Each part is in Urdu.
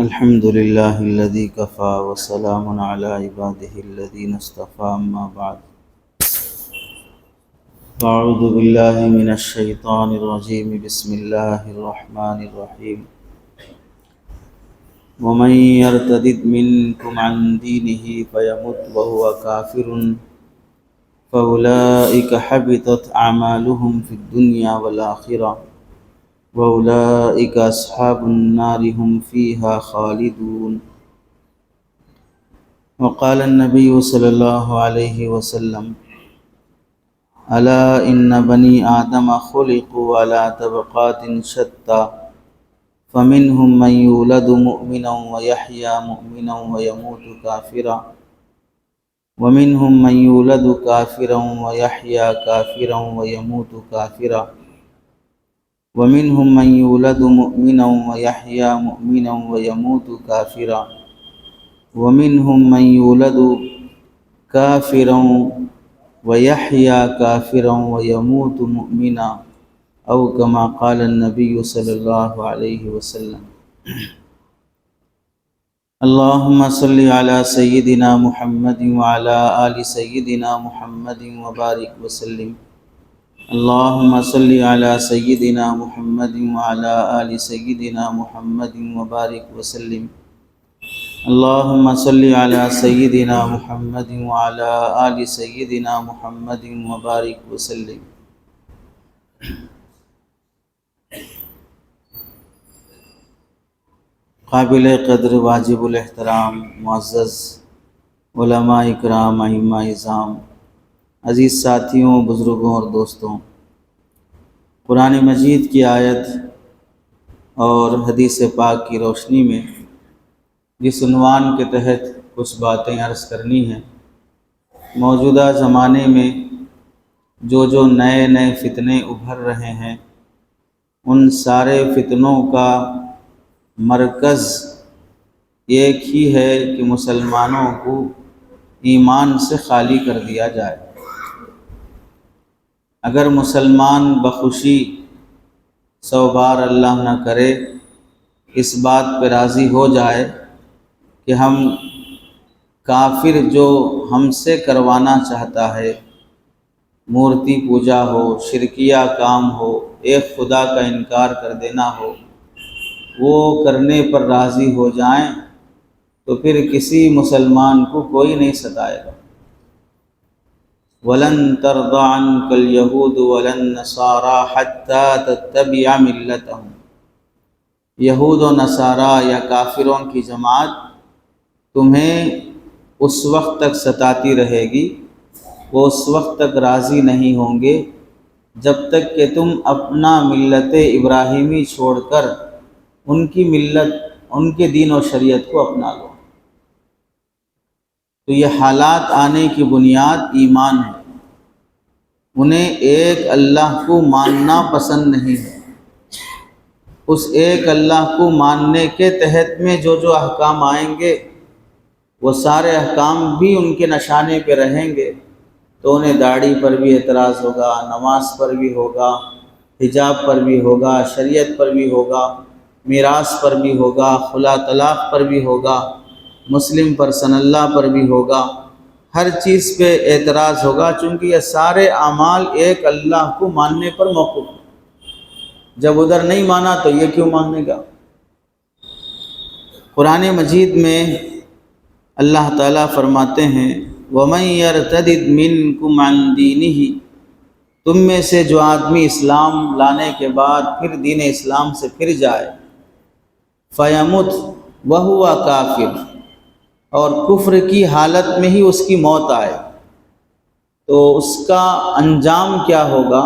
الحمد لله الذي كفى وسلام على عباده الذين اصطفى أما بعد أعوذ بالله من الشيطان الرجيم بسم الله الرحمن الرحيم ومن يرتد منكم عن دينه فيمت وهو كافر فأولئك حبطت أعمالهم في الدنيا والآخرة وأولئك أصحاب النار هم فيها خالدون وقال النبي صلى الله عليه وسلم ألا إن بني آدم خلقوا على طبقات شتى فمنهم من يولد مؤمنا ويحيى مؤمنا ويموت كافرا ومنهم من يولد كافرا ويحيى كافرا ويموت كافرا ومنهم من يولد مؤمنا ويحيى مؤمنا ويموت كافرا ومنهم من يولد كافرا ويحيى كافرا ويموت مؤمنا أو كما قال النبي صلى الله عليه وسلم اللهم صل على سيدنا محمد وعلى آل سيدنا محمد وبارك وسلم اللهم صل على سيدنا محمد وعلى آل سيدنا محمد وبارك وسلم اللهم صل على سيدنا محمد وعلى آل سيدنا محمد وبارك وسلم قابل قدر واجب الاحترام معزز علماء اکرام ائمہ اعظام عزیز ساتھیوں بزرگوں اور دوستوں، قرآن مجید کی آیت اور حدیث پاک کی روشنی میں جس عنوان کے تحت کچھ باتیں عرض کرنی ہیں، موجودہ زمانے میں جو نئے فتنے ابھر رہے ہیں، ان سارے فتنوں کا مرکز ایک ہی ہے کہ مسلمانوں کو ایمان سے خالی کر دیا جائے۔ اگر مسلمان بخوشی 100 بار اللہ نہ کرے اس بات پہ راضی ہو جائے کہ ہم کافر جو ہم سے کروانا چاہتا ہے، مورتی پوجا ہو، شرکیہ کام ہو، ایک خدا کا انکار کر دینا ہو، وہ کرنے پر راضی ہو جائیں تو پھر کسی مسلمان کو کوئی نہیں ستائے گا۔ وَلَن تَرْضَىٰ عَنكَ الْيَهُودُ وَلَا النَّصَارَىٰ حَتَّىٰ تَتَّبِعَ مِلَّتَهُمْ، یہود و نصارہ یا کافروں کی جماعت تمہیں اس وقت تک ستاتی رہے گی، وہ اس وقت تک راضی نہیں ہوں گے جب تک کہ تم اپنا ملت ابراہیمی چھوڑ کر ان کی ملت، ان کے دین و شریعت کو اپنا لو۔ تو یہ حالات آنے کی بنیاد ایمان ہے۔ انہیں ایک اللہ کو ماننا پسند نہیں ہے۔ اس ایک اللہ کو ماننے کے تحت میں جو احکام آئیں گے، وہ سارے احکام بھی ان کے نشانے پہ رہیں گے، تو انہیں داڑھی پر بھی اعتراض ہوگا، نماز پر بھی ہوگا، حجاب پر بھی ہوگا، شریعت پر بھی ہوگا، میراث پر بھی ہوگا، خلا طلاق پر بھی ہوگا، مسلم پرسن اللہ پر بھی ہوگا، ہر چیز پہ اعتراض ہوگا، چونکہ یہ سارے اعمال ایک اللہ کو ماننے پر موقوف ہیں۔ جب ادھر نہیں مانا تو یہ کیوں مانے گا؟ قرآن مجید میں اللہ تعالیٰ فرماتے ہیں وَمَن يَرْتَدِدْ مِنْكُمْ عَنْ دِينِهِ، تم میں سے جو آدمی اسلام لانے کے بعد پھر دین اسلام سے پھر جائے، فَيَمُتْ وَهُوَ كَافِرٌ، اور کفر کی حالت میں ہی اس کی موت آئے، تو اس کا انجام کیا ہوگا؟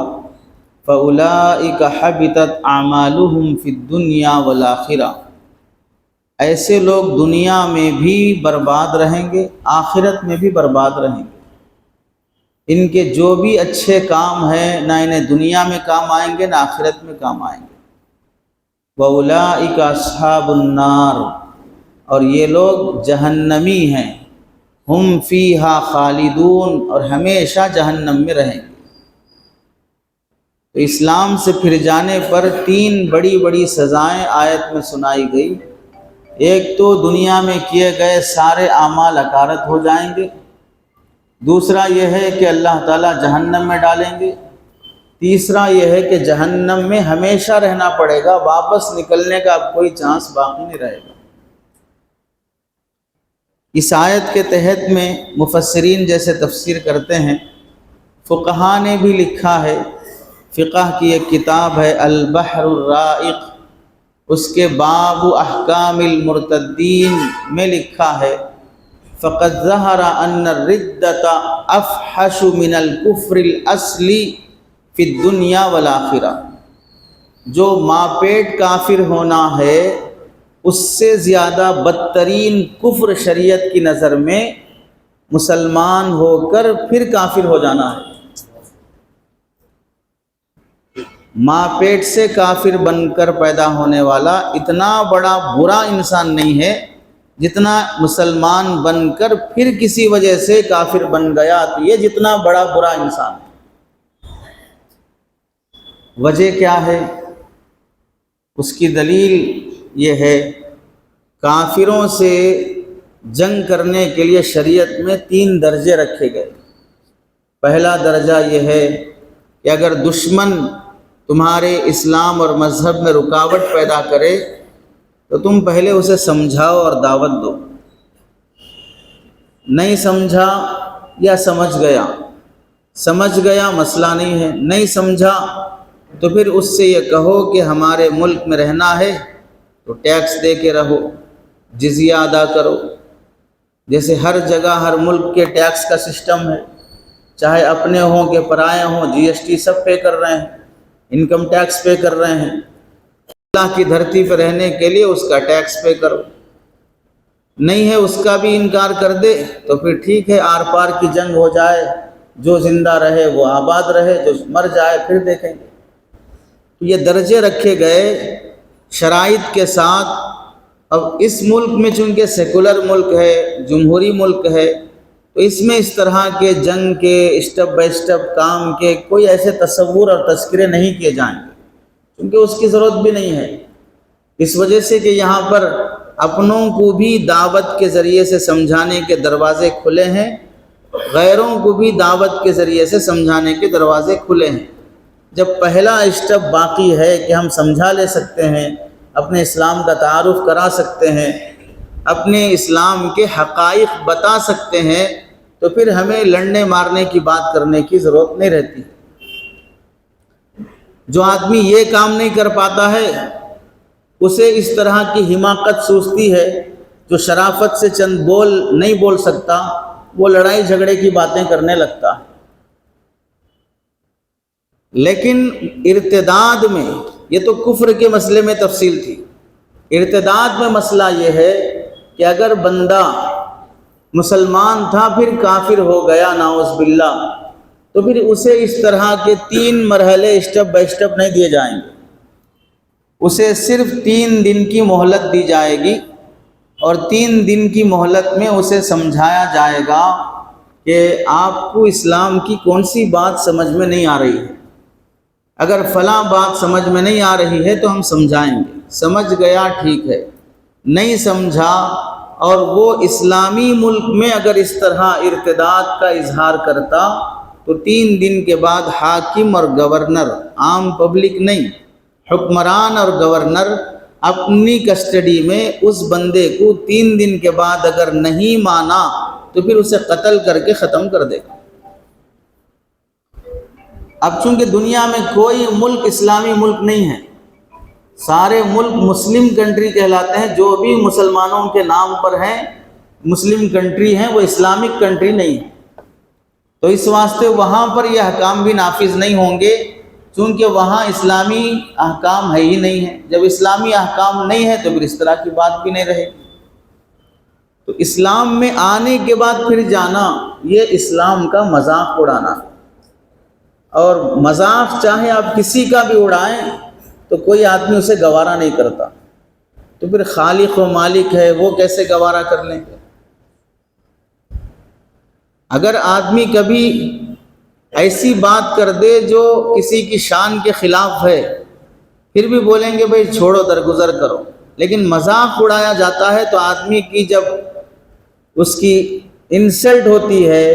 فَأُولَئِكَ حَبِطَتْ أَعْمَالُهُمْ فِي الدُّنْيَا وَالْآخِرَةِ، ایسے لوگ دنیا میں بھی برباد رہیں گے، آخرت میں بھی برباد رہیں گے۔ ان کے جو بھی اچھے کام ہیں نہ انہیں دنیا میں کام آئیں گے نہ آخرت میں کام آئیں گے۔ وَأُولَئِكَ أَصْحَابُ النَّارِ، اور یہ لوگ جہنمی ہیں، ہم فیہا خالدون، اور ہمیشہ جہنم میں رہیں گے۔ تو اسلام سے پھر جانے پر 3 بڑی بڑی سزائیں آیت میں سنائی گئی۔ ایک تو دنیا میں کیے گئے سارے اعمال اکارت ہو جائیں گے، دوسرا یہ ہے کہ اللہ تعالیٰ جہنم میں ڈالیں گے، تیسرا یہ ہے کہ جہنم میں ہمیشہ رہنا پڑے گا، واپس نکلنے کا اب کوئی چانس باقی نہیں رہے گا۔ اس آیت کے تحت میں مفسرین جیسے تفسیر کرتے ہیں، فقہا نے بھی لکھا ہے، فقہ کی ایک کتاب ہے البحر الرائق، اس کے باب احکام المرتدین میں لکھا ہے فقد ظہر ان الردۃ افحش من الکفر الاصلی فی الدنیا والآخرہ، جو ماپیٹ کافر ہونا ہے اس سے زیادہ بدترین کفر شریعت کی نظر میں مسلمان ہو کر پھر کافر ہو جانا ہے۔ ماں پیٹ سے کافر بن کر پیدا ہونے والا اتنا بڑا برا انسان نہیں ہے جتنا مسلمان بن کر پھر کسی وجہ سے کافر بن گیا تو یہ جتنا بڑا برا انسان ہے۔ وجہ کیا ہے؟ اس کی دلیل یہ ہے، کافروں سے جنگ کرنے کے لیے شریعت میں 3 درجے رکھے گئے۔ پہلا درجہ یہ ہے کہ اگر دشمن تمہارے اسلام اور مذہب میں رکاوٹ پیدا کرے تو تم پہلے اسے سمجھاؤ اور دعوت دو، نہیں سمجھا یا سمجھ گیا مسئلہ نہیں ہے، نہیں سمجھا تو پھر اس سے یہ کہو کہ ہمارے ملک میں رہنا ہے تو ٹیکس دے کے رہو، جزیہ ادا کرو۔ جیسے ہر جگہ ہر ملک کے ٹیکس کا سسٹم ہے، چاہے اپنے ہوں کہ پرائے ہوں، جی ایس ٹی سب پے کر رہے ہیں، انکم ٹیکس پے کر رہے ہیں۔ اللہ کی دھرتی پہ رہنے کے لیے اس کا ٹیکس پے کرو، نہیں ہے اس کا بھی انکار کر دے تو پھر ٹھیک ہے، آر پار کی جنگ ہو جائے، جو زندہ رہے وہ آباد رہے، جو مر جائے پھر دیکھیں گے۔ یہ درجے رکھے گئے شرائط کے ساتھ۔ اب اس ملک میں چونکہ سیکولر ملک ہے، جمہوری ملک ہے، تو اس میں اس طرح کے جنگ کے اسٹیپ بائی اسٹیپ کام کے کوئی ایسے تصور اور تذکرے نہیں کیے جائیں گے، کیونکہ اس کی ضرورت بھی نہیں ہے، اس وجہ سے کہ یہاں پر اپنوں کو بھی دعوت کے ذریعے سے سمجھانے کے دروازے کھلے ہیں، غیروں کو بھی دعوت کے ذریعے سے سمجھانے کے دروازے کھلے ہیں۔ جب پہلا اسٹیپ باقی ہے کہ ہم سمجھا لے سکتے ہیں، اپنے اسلام کا تعارف کرا سکتے ہیں، اپنے اسلام کے حقائق بتا سکتے ہیں، تو پھر ہمیں لڑنے مارنے کی بات کرنے کی ضرورت نہیں رہتی۔ جو آدمی یہ کام نہیں کر پاتا ہے اسے اس طرح کی حماقت سوچتی ہے، جو شرافت سے چند بول نہیں بول سکتا وہ لڑائی جھگڑے کی باتیں کرنے لگتا ہے۔ لیکن ارتداد میں، یہ تو کفر کے مسئلے میں تفصیل تھی، ارتداد میں مسئلہ یہ ہے کہ اگر بندہ مسلمان تھا پھر کافر ہو گیا نعوذ باللہ، تو پھر اسے اس طرح کے 3 مرحلے اسٹیپ بائی اسٹیپ نہیں دیے جائیں گے، اسے صرف 3 دن کی مہلت دی جائے گی، اور 3 دن کی مہلت میں اسے سمجھایا جائے گا کہ آپ کو اسلام کی کون سی بات سمجھ میں نہیں آ رہی ہے، اگر فلاں بات سمجھ میں نہیں آ رہی ہے تو ہم سمجھائیں گے، سمجھ گیا ٹھیک ہے، نہیں سمجھا اور وہ اسلامی ملک میں اگر اس طرح ارتداد کا اظہار کرتا تو 3 دن کے بعد حاکم اور گورنر، عام پبلک نہیں، حکمران اور گورنر اپنی کسٹڈی میں اس بندے کو 3 دن کے بعد اگر نہیں مانا تو پھر اسے قتل کر کے ختم کر دے گا۔ اب چونکہ دنیا میں کوئی ملک اسلامی ملک نہیں ہے، سارے ملک مسلم کنٹری کہلاتے ہیں، جو بھی مسلمانوں کے نام پر ہیں مسلم کنٹری ہیں، وہ اسلامک کنٹری نہیں ہے، تو اس واسطے وہاں پر یہ احکام بھی نافذ نہیں ہوں گے، چونکہ وہاں اسلامی احکام ہے ہی نہیں ہے۔ جب اسلامی احکام نہیں ہے تو پھر اس طرح کی بات بھی نہیں رہے گی۔ تو اسلام میں آنے کے بعد پھر جانا، یہ اسلام کا مذاق اڑانا، اور مذاق چاہے آپ کسی کا بھی اڑائیں تو کوئی آدمی اسے گوارا نہیں کرتا، تو پھر خالق و مالک ہے وہ کیسے گوارا کر لیں گے؟ اگر آدمی کبھی ایسی بات کر دے جو کسی کی شان کے خلاف ہے، پھر بھی بولیں گے بھائی چھوڑو، درگزر کرو، لیکن مذاق اڑایا جاتا ہے تو آدمی کی جب اس کی انسلٹ ہوتی ہے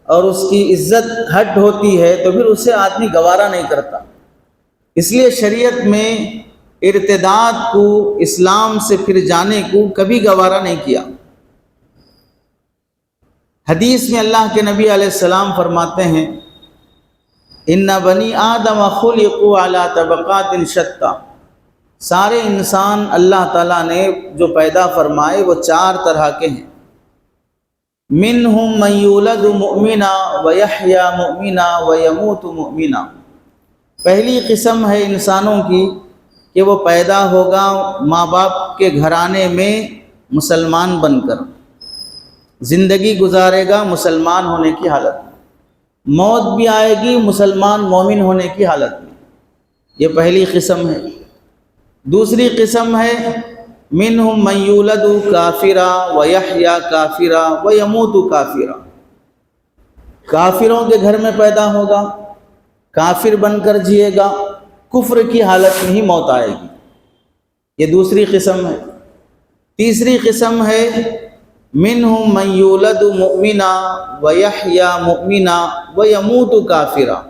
اور اس کی عزت ہٹ ہوتی ہے تو پھر اسے آدمی گوارا نہیں کرتا۔ اس لیے شریعت میں ارتداد کو، اسلام سے پھر جانے کو کبھی گوارا نہیں کیا۔ حدیث میں اللہ کے نبی علیہ السلام فرماتے ہیں ان بنی آدم خلقوا علی طبقات شتیٰ، سارے انسان اللہ تعالیٰ نے جو پیدا فرمائے وہ 4 طرح کے ہیں۔ منہم من یولد مؤمنا ویحیا مؤمنا ویموت مؤمنا، پہلی قسم ہے انسانوں کی کہ وہ پیدا ہوگا ماں باپ کے گھرانے میں مسلمان بن کر، زندگی گزارے گا مسلمان ہونے کی حالت میں، موت بھی آئے گی مسلمان مومن ہونے کی حالت میں، یہ پہلی قسم ہے۔ دوسری قسم ہے منہم من یولد کافرا ویحیا کافرا ویموت کافرا، کافروں کے گھر میں پیدا ہوگا، کافر بن کر جیے گا، کفر کی حالت میں ہی موت آئے گی، یہ دوسری قسم ہے۔ تیسری قسم ہے منہم من یولد مؤمنا ویحیا مؤمنا ویموت کافرا،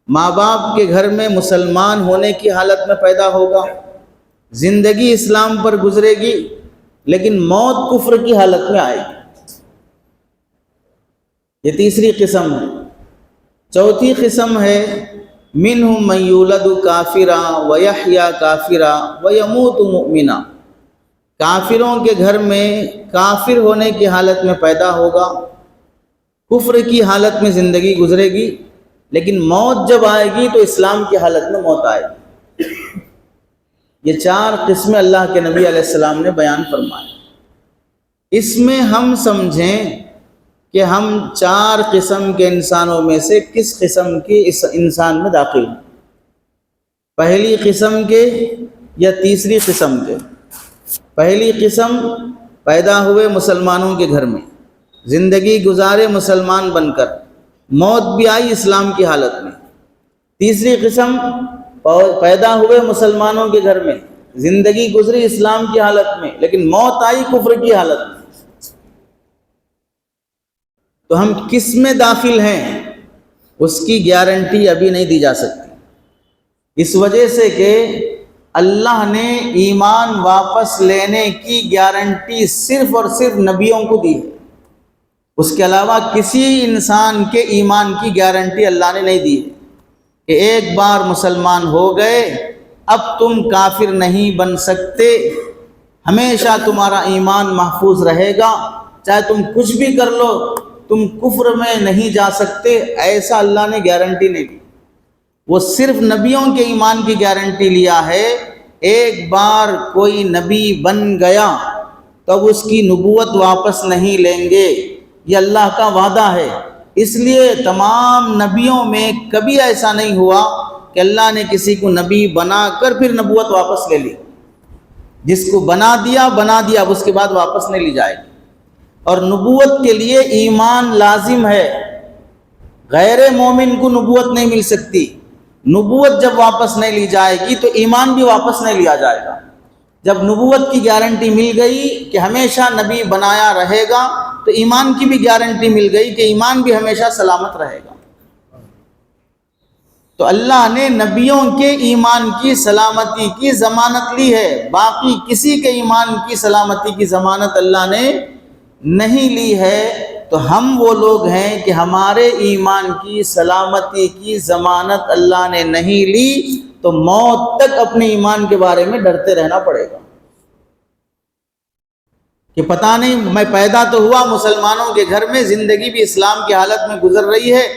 ماں باپ کے گھر میں مسلمان ہونے کی حالت میں پیدا ہوگا، زندگی اسلام پر گزرے گی لیکن موت کفر کی حالت میں آئے گی، یہ تیسری قسم ہے۔ چوتھی قسم ہے منہم من یولد کافرا ویحیا کافرا ویموت مؤمنا، کافروں کے گھر میں کافر ہونے کی حالت میں پیدا ہوگا، کفر کی حالت میں زندگی گزرے گی لیکن موت جب آئے گی تو اسلام کی حالت میں موت آئے گی۔ یہ 4 قسمیں اللہ کے نبی علیہ السلام نے بیان فرمائے۔ اس میں ہم سمجھیں کہ ہم 4 قسم کے انسانوں میں سے کس قسم کی اس انسان میں داخل ہیں، پہلی قسم کے یا تیسری قسم کے۔ پہلی قسم پیدا ہوئے مسلمانوں کے گھر میں، زندگی گزارے مسلمان بن کر، موت بھی آئی اسلام کی حالت میں۔ تیسری قسم پیدا ہوئے مسلمانوں کے گھر میں، زندگی گزری اسلام کی حالت میں لیکن موت آئی کفر کی حالت میں۔ تو ہم کس میں داخل ہیں اس کی گارنٹی ابھی نہیں دی جا سکتی، اس وجہ سے کہ اللہ نے ایمان واپس لینے کی گارنٹی صرف اور صرف نبیوں کو دی ہے، اس کے علاوہ کسی انسان کے ایمان کی گارنٹی اللہ نے نہیں دی ہے کہ ایک بار مسلمان ہو گئے اب تم کافر نہیں بن سکتے، ہمیشہ تمہارا ایمان محفوظ رہے گا، چاہے تم کچھ بھی کر لو تم کفر میں نہیں جا سکتے، ایسا اللہ نے گارنٹی نہیں دی۔ وہ صرف نبیوں کے ایمان کی گارنٹی لیا ہے، ایک بار کوئی نبی بن گیا تب اس کی نبوت واپس نہیں لیں گے، یہ اللہ کا وعدہ ہے۔ اس لیے تمام نبیوں میں کبھی ایسا نہیں ہوا کہ اللہ نے کسی کو نبی بنا کر پھر نبوت واپس لے لی، جس کو بنا دیا اب اس کے بعد واپس نہیں لی جائے گی۔ اور نبوت کے لیے ایمان لازم ہے، غیر مومن کو نبوت نہیں مل سکتی، نبوت جب واپس نہیں لی جائے گی تو ایمان بھی واپس نہیں لیا جائے گا۔ جب نبوت کی گارنٹی مل گئی کہ ہمیشہ نبی بنایا رہے گا تو ایمان کی بھی گارنٹی مل گئی کہ ایمان بھی ہمیشہ سلامت رہے گا۔ تو اللہ نے نبیوں کے ایمان کی سلامتی کی ضمانت لی ہے، باقی کسی کے ایمان کی سلامتی کی ضمانت اللہ نے نہیں لی ہے۔ تو ہم وہ لوگ ہیں کہ ہمارے ایمان کی سلامتی کی ضمانت اللہ نے نہیں لی تو موت تک اپنے ایمان کے بارے میں ڈرتے رہنا پڑے گا کہ پتہ نہیں میں پیدا تو ہوا مسلمانوں کے گھر میں، زندگی بھی اسلام کی حالت میں گزر رہی ہے،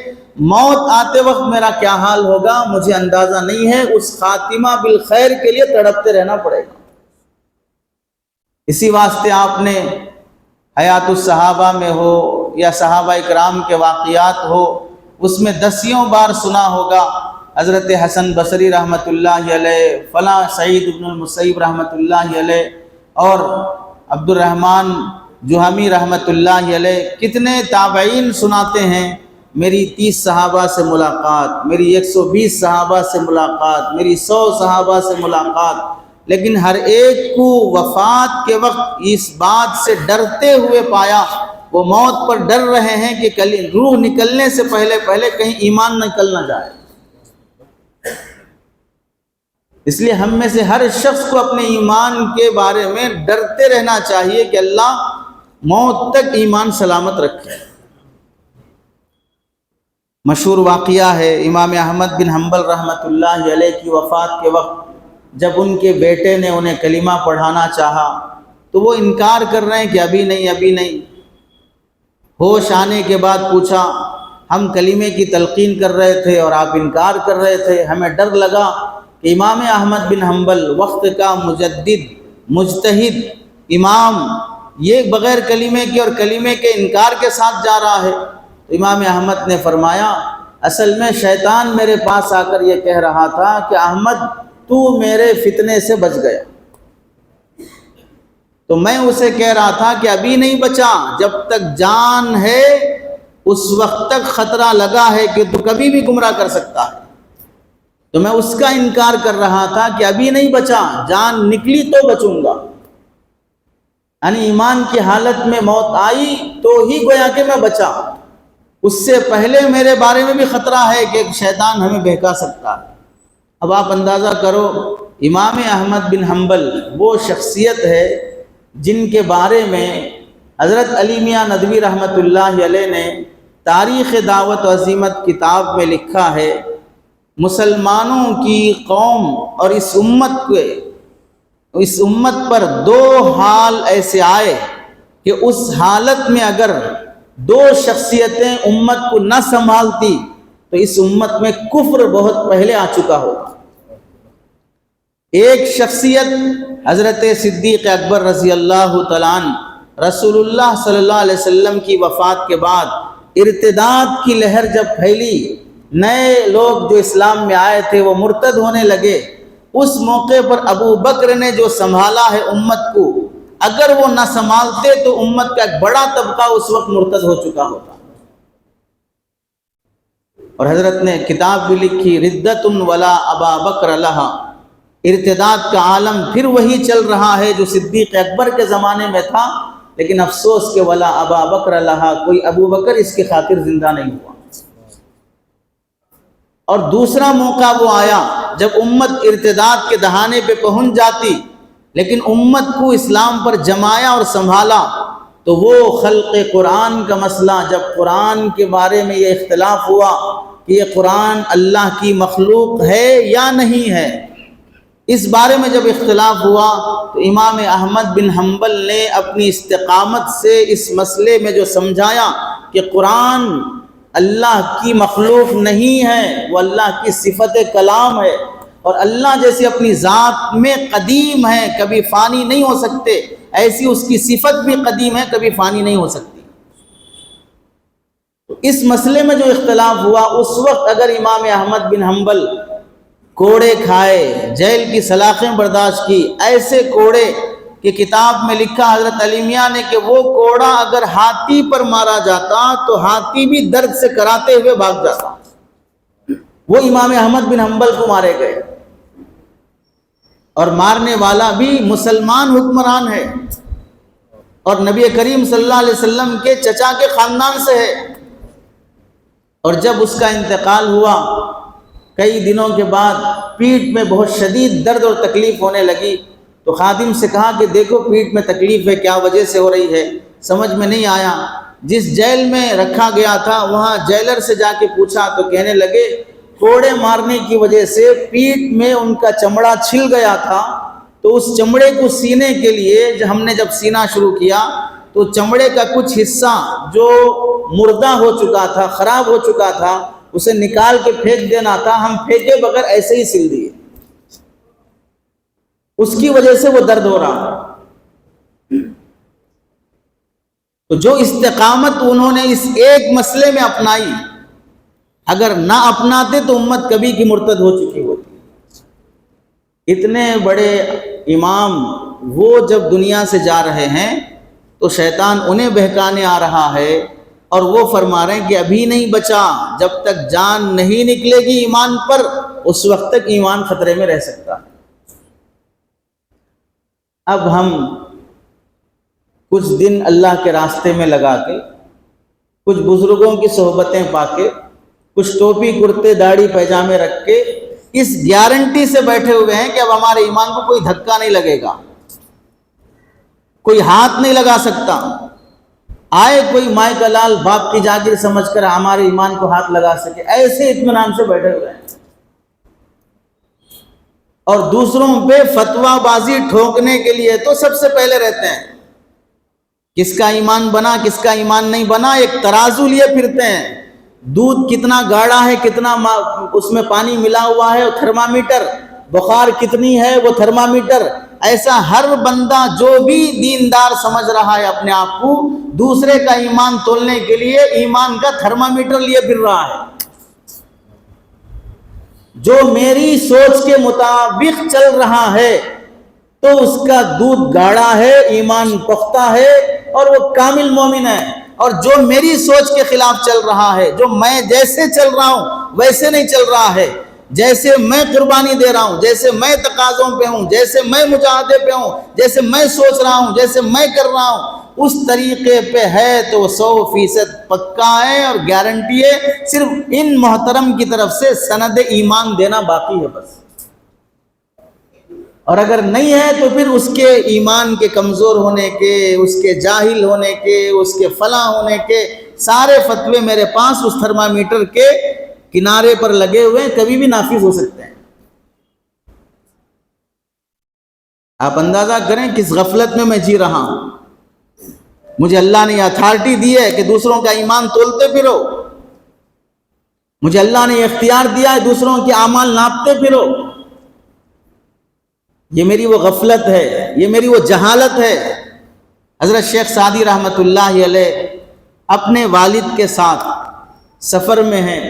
موت آتے وقت میرا کیا حال ہوگا مجھے اندازہ نہیں ہے۔ اس خاتمہ بالخیر کے لیے تڑپتے رہنا پڑے گا۔ اسی واسطے آپ نے حیات الصحابہ میں ہو یا صحابہ اکرام کے واقعات ہو، اس میں 10 بار سنا ہوگا حضرت حسن بصری رحمۃ اللہ علیہ، فلاں سعید بن المسیب رحمۃ اللہ علیہ، اور عبد الرحمن جوہمی رحمۃ اللہ علیہ، کتنے تابعین سناتے ہیں میری 30 صحابہ سے ملاقات، میری 120 صحابہ سے ملاقات، میری 100 صحابہ سے ملاقات، لیکن ہر ایک کو وفات کے وقت اس بات سے ڈرتے ہوئے پایا، وہ موت پر ڈر رہے ہیں کہ روح نکلنے سے پہلے کہیں ایمان نکل نہ جائے۔ اس لیے ہم میں سے ہر شخص کو اپنے ایمان کے بارے میں ڈرتے رہنا چاہیے کہ اللہ موت تک ایمان سلامت رکھے۔ مشہور واقعہ ہے امام احمد بن حنبل رحمۃ اللہ علیہ کی وفات کے وقت جب ان کے بیٹے نے انہیں کلمہ پڑھانا چاہا تو وہ انکار کر رہے ہیں کہ ابھی نہیں۔ ہوش آنے کے بعد پوچھا، ہم کلمے کی تلقین کر رہے تھے اور آپ انکار کر رہے تھے، ہمیں ڈر لگا کہ امام احمد بن حنبل وقت کا مجدد مجتہد امام یہ بغیر کلمے کے اور کلمے کے انکار کے ساتھ جا رہا ہے۔ تو امام احمد نے فرمایا، اصل میں شیطان میرے پاس آ کر یہ کہہ رہا تھا کہ احمد تو میرے فتنے سے بچ گیا، تو میں اسے کہہ رہا تھا کہ ابھی نہیں بچا، جب تک جان ہے اس وقت تک خطرہ لگا ہے کہ تو کبھی بھی گمراہ کر سکتا ہے، تو میں اس کا انکار کر رہا تھا کہ ابھی نہیں بچا، جان نکلی تو بچوں گا۔ یعنی ایمان کی حالت میں موت آئی تو ہی گویا کہ میں بچا، اس سے پہلے میرے بارے میں بھی خطرہ ہے کہ شیطان ہمیں بہکا سکتا ہے۔ اب آپ اندازہ کرو، امام احمد بن حنبل وہ شخصیت ہے جن کے بارے میں حضرت علی میاں ندوی رحمۃ اللہ علیہ نے تاریخ دعوت و عظیمت کتاب میں لکھا ہے، مسلمانوں کی قوم اور اس امت پر دو حال ایسے آئے کہ اس حالت میں اگر دو شخصیتیں امت کو نہ سنبھالتی تو اس امت میں کفر بہت پہلے آ چکا ہوگا۔ ایک شخصیت حضرت صدیق اکبر رضی اللہ تعالیٰ عنہ، رسول اللہ صلی اللہ علیہ وسلم کی وفات کے بعد ارتداد کی لہر جب پھیلی، نئے لوگ جو اسلام میں آئے تھے وہ مرتد ہونے لگے، اس موقع پر ابو بکر نے جو سنبھالا ہے امت کو، اگر وہ نہ سنبھالتے تو امت کا ایک بڑا طبقہ اس وقت مرتد ہو چکا ہوتا۔ اور حضرت نے کتاب بھی لکھی، ردت ولا ابا بکر لہا، ارتداد کا عالم پھر وہی چل رہا ہے جو صدیق اکبر کے زمانے میں تھا، لیکن افسوس کہ ولا ابا بکر لہا، کوئی ابو بکر اس کی خاطر زندہ نہیں ہوا۔ اور دوسرا موقع وہ آیا جب امت ارتداد کے دہانے پہ پہنچ جاتی، لیکن امت کو اسلام پر جمایا اور سنبھالا، تو وہ خلق قرآن کا مسئلہ، جب قرآن کے بارے میں یہ اختلاف ہوا کہ یہ قرآن اللہ کی مخلوق ہے یا نہیں ہے، اس بارے میں جب اختلاف ہوا تو امام احمد بن حنبل نے اپنی استقامت سے اس مسئلے میں جو سمجھایا کہ قرآن اللہ کی مخلوق نہیں ہے، وہ اللہ کی صفت کلام ہے، اور اللہ جیسے اپنی ذات میں قدیم ہے، کبھی فانی نہیں ہو سکتے، ایسی اس کی صفت بھی قدیم ہے، کبھی فانی نہیں ہو سکتی۔ تو اس مسئلے میں جو اختلاف ہوا، اس وقت اگر امام احمد بن حنبل کوڑے کھائے، جیل کی سلاخیں برداشت کی، ایسے کوڑے کہ کتاب میں لکھا حضرت علی میاں نے کہ وہ کوڑا اگر ہاتھی پر مارا جاتا تو ہاتھی بھی درد سے کراتے ہوئے بھاگ جاتا، وہ امام احمد بن حنبل کو مارے گئے، اور مارنے والا بھی مسلمان حکمران ہے اور نبی کریم صلی اللہ علیہ وسلم کے چچا کے خاندان سے ہے۔ اور جب اس کا انتقال ہوا، کئی دنوں کے بعد پیٹھ میں بہت شدید درد اور تکلیف ہونے لگی، تو خادم سے کہا کہ دیکھو پیٹھ میں تکلیف ہے، کیا وجہ سے ہو رہی ہے؟ سمجھ میں نہیں آیا۔ جس جیل میں رکھا گیا تھا وہاں جیلر سے جا کے پوچھا تو کہنے لگے کوڑے مارنے کی وجہ سے پیٹھ میں ان کا چمڑا چھل گیا تھا، تو اس چمڑے کو سینے کے لیے ہم نے جب سینا شروع کیا تو چمڑے کا کچھ حصہ جو مردہ ہو چکا تھا، خراب ہو چکا تھا، اسے نکال کے پھینک دینا تھا، ہم پھینکے بغیر ایسے ہی سل دیے، اس کی وجہ سے وہ درد ہو رہا۔ تو جو استقامت انہوں نے اس ایک مسئلے میں اپنائی، اگر نہ اپناتے تو امت کبھی کی مرتد ہو چکی ہوتی۔ اتنے بڑے امام وہ جب دنیا سے جا رہے ہیں تو شیطان انہیں بہکانے آ رہا ہے، اور وہ فرما رہے ہیں کہ ابھی نہیں بچا، جب تک جان نہیں نکلے گی ایمان پر اس وقت تک ایمان خطرے میں رہ سکتا ہے۔ اب ہم کچھ دن اللہ کے راستے میں لگا کے، کچھ بزرگوں کی صحبتیں پا کے، کچھ ٹوپی کرتے داڑھی پیجامے رکھ کے اس گارنٹی سے بیٹھے ہوئے ہیں کہ اب ہمارے ایمان کو کوئی دھکا نہیں لگے گا، کوئی ہاتھ نہیں لگا سکتا، آئے کوئی مائی کا لال باپ کی جاگیر سمجھ کر ہمارے ایمان کو ہاتھ لگا سکے، ایسے اطمینان سے بیٹھے ہوئے ہیں، اور دوسروں پہ فتویٰ بازی ٹھوکنے کے لیے تو سب سے پہلے رہتے ہیں، کس کا ایمان بنا کس کا ایمان نہیں بنا ایک ترازو لیے پھرتے ہیں، دودھ کتنا گاڑھا ہے، کتنا اس میں پانی ملا ہوا ہے وہ تھرمامیٹر، بخار کتنی ہے وہ تھرمامیٹر، ایسا ہر بندہ جو بھی دیندار سمجھ رہا ہے اپنے آپ کو، دوسرے کا ایمان تولنے کے لیے ایمان کا تھرمامیٹر لیے پھر رہا ہے، جو میری سوچ کے مطابق چل رہا ہے تو اس کا دودھ گاڑھا ہے، ایمان پختہ ہے اور وہ کامل مومن ہے، اور جو میری سوچ کے خلاف چل رہا ہے، جو میں جیسے چل رہا ہوں ویسے نہیں چل رہا ہے، جیسے میں قربانی دے رہا ہوں، جیسے میں تقاضوں پہ ہوں، جیسے میں مجاہدے پہ ہوں، جیسے میں سوچ رہا ہوں، جیسے میں کر رہا ہوں، اس طریقے پہ ہے تو وہ 100% پکا ہے اور گارنٹی ہے، صرف ان محترم کی طرف سے سند ایمان دینا باقی ہے بس، اور اگر نہیں ہے تو پھر اس کے ایمان کے کمزور ہونے کے، اس کے جاہل ہونے کے، اس کے فلاں ہونے کے سارے فتوے میرے پاس اس تھرمامیٹر کے کنارے پر لگے ہوئے ہیں، کبھی بھی نافذ ہو سکتے ہیں۔ آپ اندازہ کریں کس غفلت میں جی رہا ہوں، مجھے اللہ نے یہ اتھارٹی دی ہے کہ دوسروں کا ایمان تولتے پھرو، مجھے اللہ نے یہ اختیار دیا ہے دوسروں کے اعمال ناپتے پھرو، یہ میری وہ غفلت ہے، یہ میری وہ جہالت ہے۔ حضرت شیخ سعدی رحمۃ اللہ علیہ اپنے والد کے ساتھ سفر میں ہیں،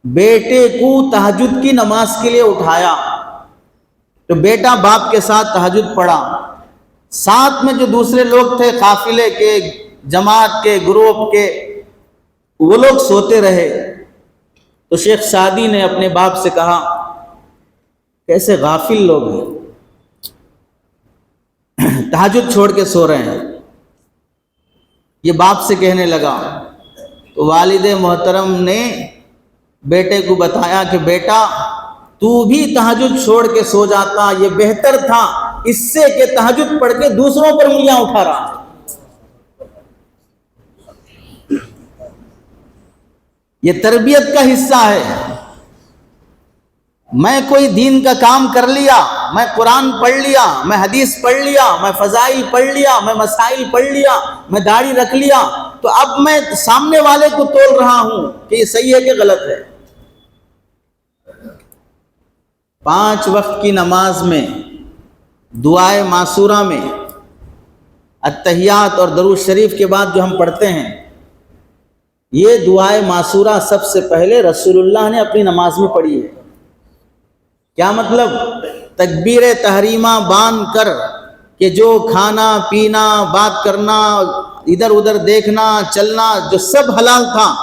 بیٹے کو تہجد کی نماز کے لیے اٹھایا تو بیٹا باپ کے ساتھ تہجد پڑھا، ساتھ میں جو دوسرے لوگ تھے قافلے کے، جماعت کے، گروپ کے، وہ لوگ سوتے رہے، تو شیخ سعدی نے اپنے باپ سے کہا کیسے غافل لوگ ہیں، تہجد چھوڑ کے سو رہے ہیں، یہ باپ سے کہنے لگا، تو والد محترم نے بیٹے کو بتایا کہ بیٹا تو بھی تہجد چھوڑ کے سو جاتا، یہ بہتر تھا اس سے کہ تہجد پڑھ کے دوسروں پر انگلیاں اٹھا رہا ہے، یہ تربیت کا حصہ ہے۔ میں کوئی دین کا کام کر لیا، میں قرآن پڑھ لیا، میں حدیث پڑھ لیا، میں فضائل پڑھ لیا، میں مسائل پڑھ لیا، میں داڑھی رکھ لیا، تو اب میں سامنے والے کو تول رہا ہوں کہ یہ صحیح ہے کہ غلط ہے۔ 5 وقت کی نماز میں دعائے معصورہ میں اتحیات اور درود شریف کے بعد جو ہم پڑھتے ہیں، یہ دعائے معصورہ سب سے پہلے رسول اللہ نے اپنی نماز میں پڑھی ہے۔ کیا مطلب؟ تکبیر تحریمہ باندھ کر کہ جو کھانا پینا، بات کرنا، ادھر ادھر دیکھنا، چلنا، جو سب حلال تھا،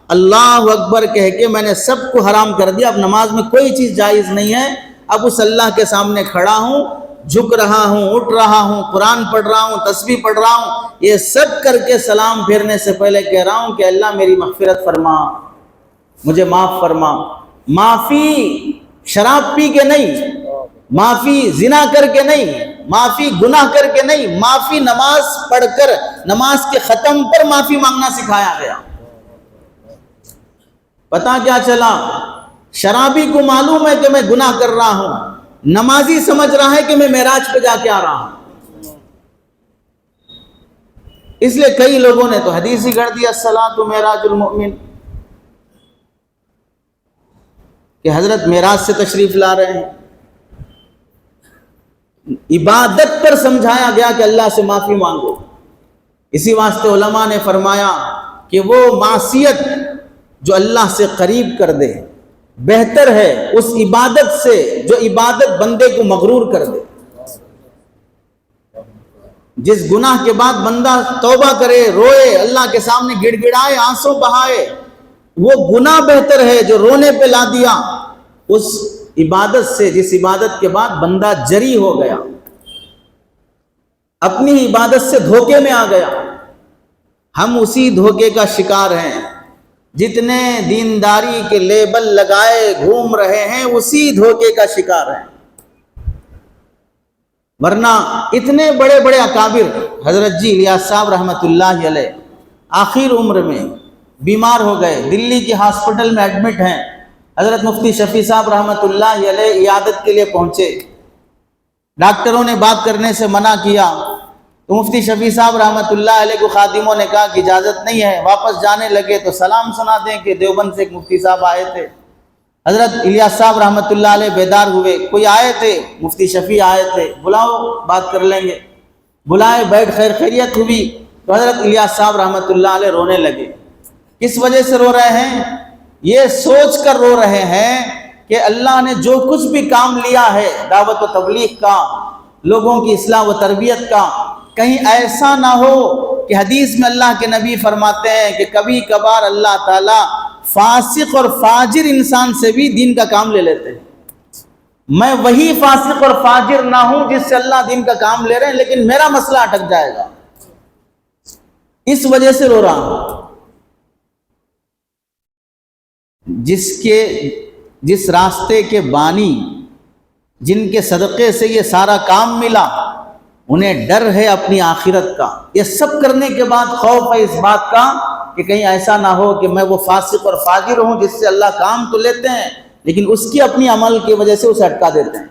اللہ اکبر کہہ کے میں نے سب کو حرام کر دیا، اب نماز میں کوئی چیز جائز نہیں ہے، اب اس اللہ کے سامنے کھڑا ہوں، جھک رہا ہوں، اٹھ رہا ہوں، قرآن پڑھ رہا ہوں، تسبیح پڑھ رہا ہوں، یہ سب کر کے سلام پھیرنے سے پہلے کہہ رہا ہوں کہ اللہ میری مغفرت فرما، مجھے معاف فرما۔ معافی شراب پی کے نہیں، معافی زنا کر کے نہیں، معافی گناہ کر کے نہیں، معافی نماز پڑھ کر، نماز کے ختم پر معافی مانگنا سکھایا گیا۔ پتہ کیا چلا؟ شرابی کو معلوم ہے کہ میں گناہ کر رہا ہوں، نمازی سمجھ رہا ہے کہ میں معراج پہ جا کے آ رہا ہوں۔ اس لیے کئی لوگوں نے تو حدیث ہی گڑھ دیا الصلاۃ معراج المؤمن، کہ حضرت معراج سے تشریف لا رہے ہیں۔ عبادت پر سمجھایا گیا کہ اللہ سے معافی مانگو۔ اسی واسطے علماء نے فرمایا کہ وہ معصیت جو اللہ سے قریب کر دے بہتر ہے اس عبادت سے جو عبادت بندے کو مغرور کر دے۔ جس گناہ کے بعد بندہ توبہ کرے، روئے، اللہ کے سامنے گڑ گڑائے، آنسو بہائے، وہ گناہ بہتر ہے جو رونے پہ لا دیا اس عبادت سے جس عبادت کے بعد بندہ جری ہو گیا۔ اپنی عبادت سے دھوکے میں آ گیا. ہم اسی دھوکے کا شکار ہیں. جتنے دینداری کے لیبل لگائے گھوم رہے ہیں اسی دھوکے کا شکار ہیں. ورنہ اتنے بڑے بڑے اکابر، حضرت جی الیاس صاحب رحمۃ اللہ علیہ آخر عمر میں بیمار ہو گئے، دلی کی ہاسپٹل میں ایڈمٹ ہیں. حضرت مفتی شفیع صاحب رحمۃ اللہ علیہ عیادت کے لیے پہنچے. ڈاکٹروں نے بات کرنے سے منع کیا تو مفتی شفیع صاحب رحمۃ اللہ علیہ کو خادموں نے کہا کہ اجازت نہیں ہے. واپس جانے لگے تو سلام سنا دیں کہ دیوبند سے ایک مفتی صاحب آئے تھے. حضرت الیاس صاحب رحمۃ اللہ علیہ بیدار ہوئے، کوئی آئے تھے؟ مفتی شفیع آئے تھے. بلاؤ بات کر لیں گے. بلائے، بیٹھ، خیر خیریت ہوئی تو حضرت الیاس صاحب رحمۃ اللہ علیہ رونے لگے. کس وجہ سے رو رہے ہیں؟ یہ سوچ کر رو رہے ہیں کہ اللہ نے جو کچھ بھی کام لیا ہے دعوت و تبلیغ کا، لوگوں کی اصلاح و تربیت کا، کہیں ایسا نہ ہو کہ حدیث میں اللہ کے نبی فرماتے ہیں کہ کبھی کبھار اللہ تعالیٰ فاسق اور فاجر انسان سے بھی دین کا کام لے لیتے ہیں. میں وہی فاسق اور فاجر نہ ہوں جس سے اللہ دین کا کام لے رہے ہیں، لیکن میرا مسئلہ اٹک جائے گا. اس وجہ سے رو رہا ہوں. جس راستے کے بانی، جن کے صدقے سے یہ سارا کام ملا، انہیں ڈر ہے اپنی آخرت کا. یہ سب کرنے کے بعد خوف ہے اس بات کا کہ کہیں ایسا نہ ہو کہ میں وہ فاسق اور فاجر ہوں جس سے اللہ کام تو لیتے ہیں لیکن اس کی اپنی عمل کی وجہ سے اسے اٹکا دیتے ہیں.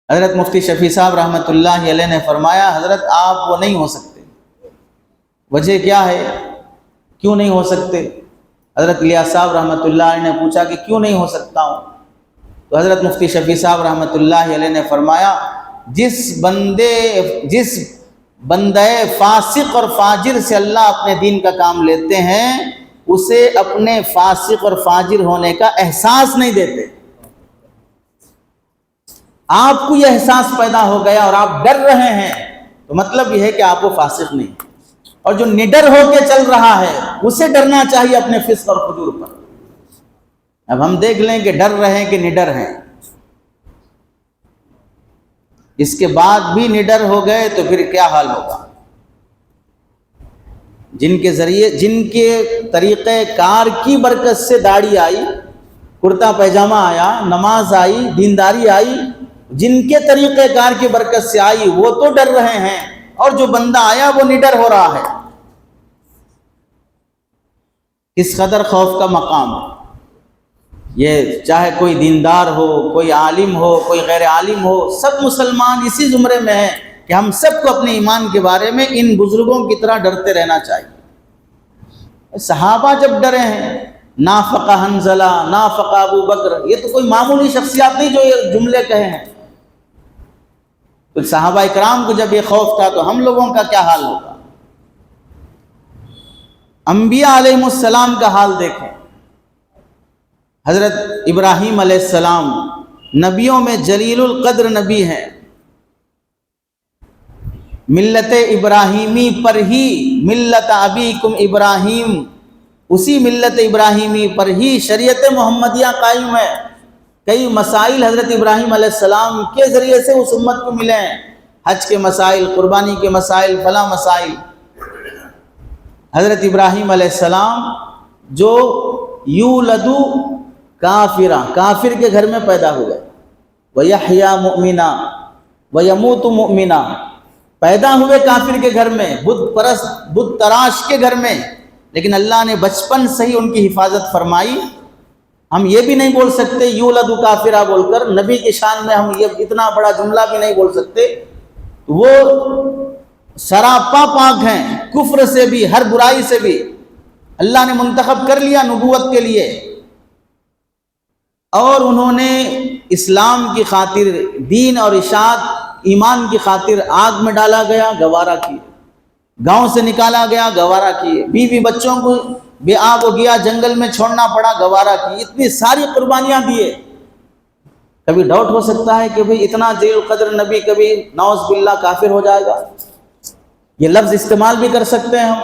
حضرت مفتی شفیع صاحب رحمۃ اللہ علیہ نے فرمایا حضرت آپ وہ نہیں ہو سکتے. وجہ کیا ہے؟ کیوں نہیں ہو سکتے؟ حضرت الیاس صاحب رحمۃ اللہ علیہ نے پوچھا کہ کیوں نہیں ہو سکتا ہوں؟ تو حضرت مفتی شفیع صاحب رحمۃ اللہ علیہ نے فرمایا جس بندے فاسق اور فاجر سے اللہ اپنے دین کا کام لیتے ہیں اسے اپنے فاسق اور فاجر ہونے کا احساس نہیں دیتے. آپ کو یہ احساس پیدا ہو گیا اور آپ ڈر رہے ہیں تو مطلب یہ ہے کہ آپ وہ فاسق نہیں. اور جو نڈر ہو کے چل رہا ہے اسے ڈرنا چاہیے اپنے فسق اور فجور پر. اب ہم دیکھ لیں کہ ڈر رہے ہیں کہ نڈر ہیں. اس کے بعد بھی نڈر ہو گئے تو پھر کیا حال ہوگا؟ جن کے طریقہ کار کی برکت سے داڑھی آئی، کرتا پیجامہ آیا، نماز آئی، دینداری آئی، جن کے طریقہ کار کی برکت سے آئی وہ تو ڈر رہے ہیں، اور جو بندہ آیا وہ نڈر ہو رہا ہے. اس قدر خوف کا مقام ہے. یہ چاہے کوئی دیندار ہو، کوئی عالم ہو، کوئی غیر عالم ہو، سب مسلمان اسی زمرے میں ہیں کہ ہم سب کو اپنے ایمان کے بارے میں ان بزرگوں کی طرح ڈرتے رہنا چاہیے. صحابہ جب ڈرے ہیں، نافق حنظلہ، نافق ابو بکر، یہ تو کوئی معمولی شخصیات نہیں جو یہ جملے کہے ہیں. تو صحابہ اکرام کو جب یہ خوف تھا تو ہم لوگوں کا کیا حال ہوگا؟ انبیاء علیہ السلام کا حال دیکھیں. حضرت ابراہیم علیہ السلام نبیوں میں جلیل القدر نبی ہیں. ملت ابراہیمی پر ہی، ملت ابیکم ابراہیم، اسی ملت ابراہیمی پر ہی شریعت محمدیہ قائم ہے. کئی مسائل حضرت ابراہیم علیہ السلام کے ذریعے سے اس امت کو ملے ہیں. حج کے مسائل، قربانی کے مسائل، فلاں مسائل. حضرت ابراہیم علیہ السلام جو یولد کافرا، کافر کے گھر میں پیدا ہوئے، وَيَحْيَا مُؤْمِنًا وَيَمُوتُ مُؤْمِنًا، پیدا ہوئے کافر کے گھر میں، بت پرست، بت تراش کے گھر میں، لیکن اللہ نے بچپن سے ہی ان کی حفاظت فرمائی. ہم یہ بھی نہیں بول سکتے یولد کافرا بول کر، نبی کی شان میں ہم یہ اتنا بڑا جملہ بھی نہیں بول سکتے. وہ سراپا پاک ہیں، کفر سے بھی، ہر برائی سے بھی. اللہ نے منتخب کر لیا نبوت کے لیے، اور انہوں نے اسلام کی خاطر، دین اور اشاعت ایمان کی خاطر آگ میں ڈالا گیا، گوارا کیے. گاؤں سے نکالا گیا، گوارا کیے. بیوی بچوں کو بے آب ہو گیا، جنگل میں چھوڑنا پڑا، گوارا کی. اتنی ساری قربانیاں دیے. کبھی ڈاؤٹ ہو سکتا ہے کہ بھئی اتنا جلیل القدر نبی کبھی نعوذ باللہ کافر ہو جائے گا؟ یہ لفظ استعمال بھی کر سکتے ہیں ہم.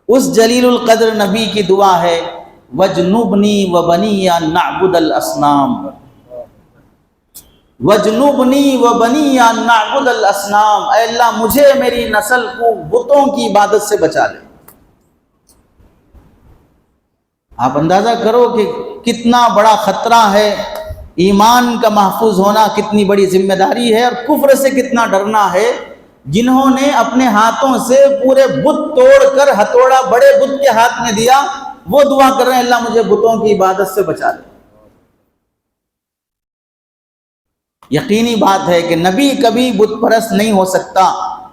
اس جلیل القدر نبی کی دعا ہے وَجْنُبْنِي وَبَنِيَّ نَعْبُدَ الْأَصْنَامَ. وَجْنُبْنِي وَبَنِيَّ أَن نَّعْبُدَ الْأَصْنَامَ، اے اللہ مجھے میری نسل کو بتوں کی عبادت سے بچا لے۔ آپ اندازہ کرو کہ کتنا بڑا خطرہ ہے، ایمان کا محفوظ ہونا کتنی بڑی ذمہ داری ہے، اور کفر سے کتنا ڈرنا ہے، جنہوں نے اپنے ہاتھوں سے پورے بت توڑ کر ہتھوڑا بڑے بت کے ہاتھ میں دیا، وہ دعا کر رہے ہیں اللہ مجھے بتوں کی عبادت سے بچا لے۔ یقینی بات ہے کہ نبی کبھی بت پرست نہیں ہو سکتا۔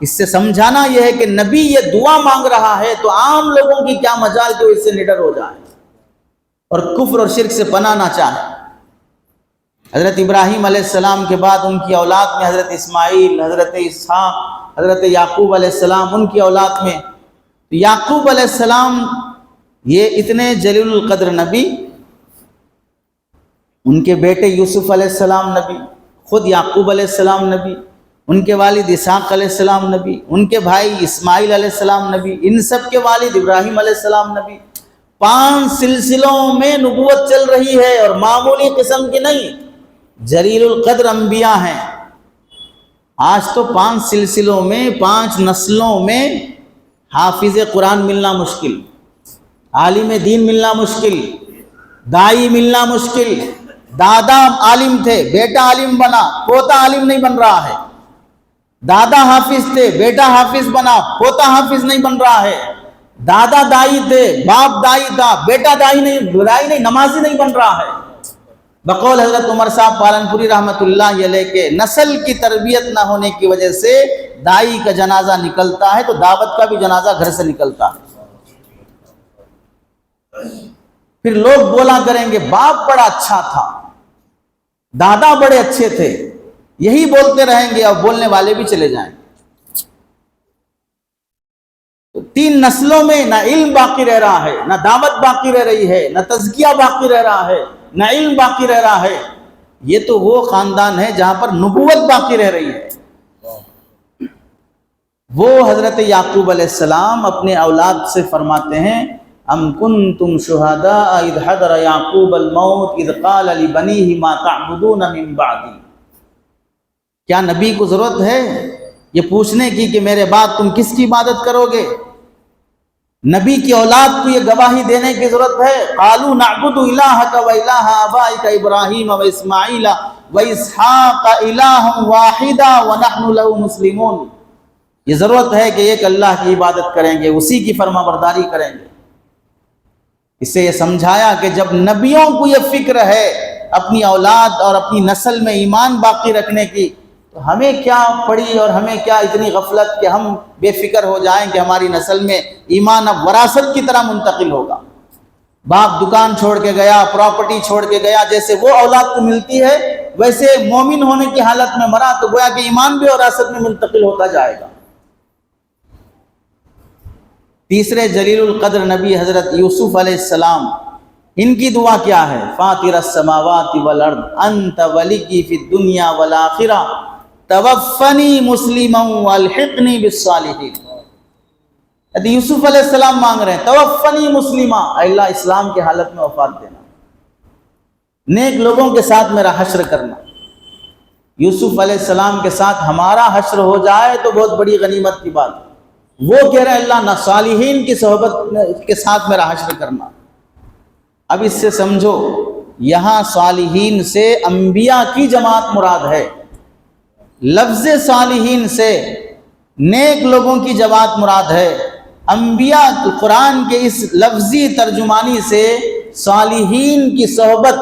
اس سے سمجھانا یہ ہے کہ نبی یہ دعا مانگ رہا ہے تو عام لوگوں کی کیا مجال کہ وہ اس سے نڈر ہو جائیں اور کفر اور شرک سے پناہ نہ چاہیں۔ حضرت ابراہیم علیہ السلام کے بعد ان کی اولاد میں حضرت اسماعیل، حضرت اسحاق، حضرت یعقوب علیہ السلام، ان کی اولاد میں یعقوب علیہ السلام یہ اتنے جلیل القدر نبی، ان کے بیٹے یوسف علیہ السلام نبی، خود یعقوب علیہ السلام نبی، ان کے والد اسحاق علیہ السلام نبی، ان کے بھائی اسماعیل علیہ السلام نبی، ان سب کے والد ابراہیم علیہ السلام نبی۔ 5 سلسلوں میں نبوت چل رہی ہے اور معمولی قسم کی نہیں، جلیل القدر انبیاء ہیں۔ آج تو 5 سلسلوں میں 5 نسلوں میں حافظ قرآن ملنا مشکل، عالم دین ملنا مشکل، دائی ملنا مشکل۔ دادا عالم تھے، بیٹا عالم بنا، پوتا عالم نہیں بن رہا ہے۔ دادا حافظ تھے، بیٹا حافظ بنا، پوتا حافظ نہیں بن رہا ہے۔ دادا دائی تھے، باپ دائی تھا، بیٹا دائی نہیں، نمازی نہیں بن رہا ہے۔ بقول حضرت عمر صاحب پالنپوری رحمۃ اللہ علیہ کے نسل کی تربیت نہ ہونے کی وجہ سے دائی کا جنازہ نکلتا ہے تو دعوت کا بھی جنازہ گھر سے نکلتا ہے۔ پھر لوگ بولا کریں گے باپ بڑا اچھا تھا، دادا بڑے اچھے تھے، یہی بولتے رہیں گے اور بولنے والے بھی چلے جائیں۔ تو 3 نسلوں میں نہ علم باقی رہ رہا ہے، نہ دعوت باقی رہ رہی ہے، نہ تزکیہ باقی رہ رہا ہے، نہ علم باقی رہ رہا ہے۔ یہ تو وہ خاندان ہے جہاں پر نبوت باقی رہ رہی ہے۔ وہ حضرت یعقوب علیہ السلام اپنے اولاد سے فرماتے ہیں ام کنتم شہداء اذ حضر یعقوب الموت اذ قال لبنیہ ما تعبدون من بعدی۔ کیا نبی کو ضرورت ہے یہ پوچھنے کی کہ میرے بعد تم کس کی عبادت کرو گے؟ نبی کی اولاد کو یہ گواہی دینے کی ضرورت ہے؟ قالوا نعبد الہک و الہ آبائک ابراہیم و اسماعیل و اسحاق الہا واحدا ونحن له مسلمون۔ یہ ضرورت ہے کہ ایک اللہ کی عبادت کریں گے، اسی کی فرما برداری کریں گے۔ اس سے یہ سمجھایا کہ جب نبیوں کو یہ فکر ہے اپنی اولاد اور اپنی نسل میں ایمان باقی رکھنے کی، تو ہمیں کیا پڑی اور ہمیں کیا اتنی غفلت کہ ہم بے فکر ہو جائیں کہ ہماری نسل میں ایمان اب وراثت کی طرح منتقل ہوگا۔ باپ دکان چھوڑ کے گیا، پراپرٹی چھوڑ کے گیا، جیسے وہ اولاد کو ملتی ہے ویسے مومن ہونے کی حالت میں مرا تو گویا کہ ایمان بھی وراثت میں منتقل ہوتا جائے گا۔ تیسرے جلیل القدر نبی حضرت یوسف علیہ السلام، ان کی دعا کیا ہے؟ فاطر السماوات والارض انت ولی فی الدنیا والآخرہ توفنی مسلما والحقنی بالصالحین۔ یوسف علیہ السلام مانگ رہے ہیں توفنی مسلما، اے اللہ اسلام کی حالت میں وفات دینا، نیک لوگوں کے ساتھ میرا حشر کرنا۔ یوسف علیہ السلام کے ساتھ ہمارا حشر ہو جائے تو بہت بڑی غنیمت کی بات ہے۔ وہ کہہ رہے ہیں اللہ نہ صالحین کی صحبت کے ساتھ میرا حشر کرنا۔ اب اس سے سمجھو یہاں صالحین سے انبیاء کی جماعت مراد ہے، لفظ صالحین سے نیک لوگوں کی جماعت مراد ہے۔ انبیاء قرآن کے اس لفظی ترجمانی سے صالحین کی صحبت،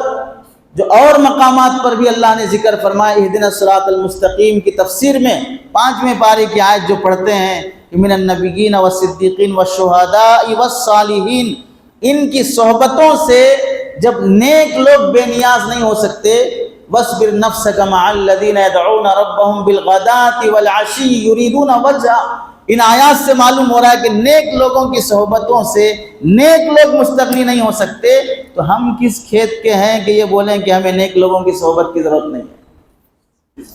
جو اور مقامات پر بھی اللہ نے ذکر فرمایا اہدنا الصراط المستقیم کی تفسیر میں 5ویں پارے کی آیت جو پڑھتے ہیں من النبیین والصدیقین والشہداء والصالحین، ان کی صحبتوں سے جب نیک لوگ بے نیاز نہیں ہو سکتے، وَاصْبِرْ نَفْسَكَ مَعَ الَّذِينَ يَدْعُونَ رَبَّهُمْ بِالْغَدَاةِ وَالْعَشِيِّ يُرِيدُونَ وَجْهَهُ۔ ان آیات سے معلوم ہو رہا ہے کہ نیک لوگوں کی صحبتوں سے نیک لوگ مستغنی نہیں ہو سکتے، تو ہم کس کھیت کے ہیں کہ یہ بولیں کہ ہمیں نیک لوگوں کی صحبت کی ضرورت نہیں ہے،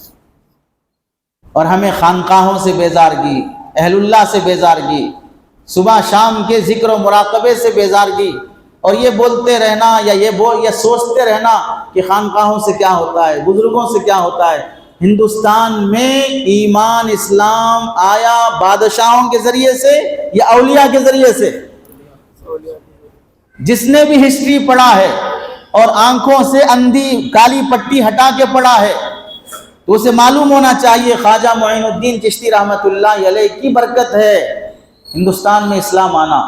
اور ہمیں خانقاہوں سے بیزارگی، اہل اللہ سے بیزارگی، صبح شام کے ذکر و مراقبے سے بیزارگی، اور یہ بولتے رہنا یا سوچتے رہنا کہ خانقاہوں سے کیا ہوتا ہے، بزرگوں سے کیا ہوتا ہے۔ ہندوستان میں ایمان اسلام آیا بادشاہوں کے ذریعے سے یا اولیاء کے ذریعے سے؟ جس نے بھی ہسٹری پڑھا ہے اور آنکھوں سے اندھی کالی پٹی ہٹا کے پڑھا ہے تو اسے معلوم ہونا چاہیے خواجہ معین الدین چشتی رحمۃ اللہ علیہ کی برکت ہے ہندوستان میں اسلام آنا،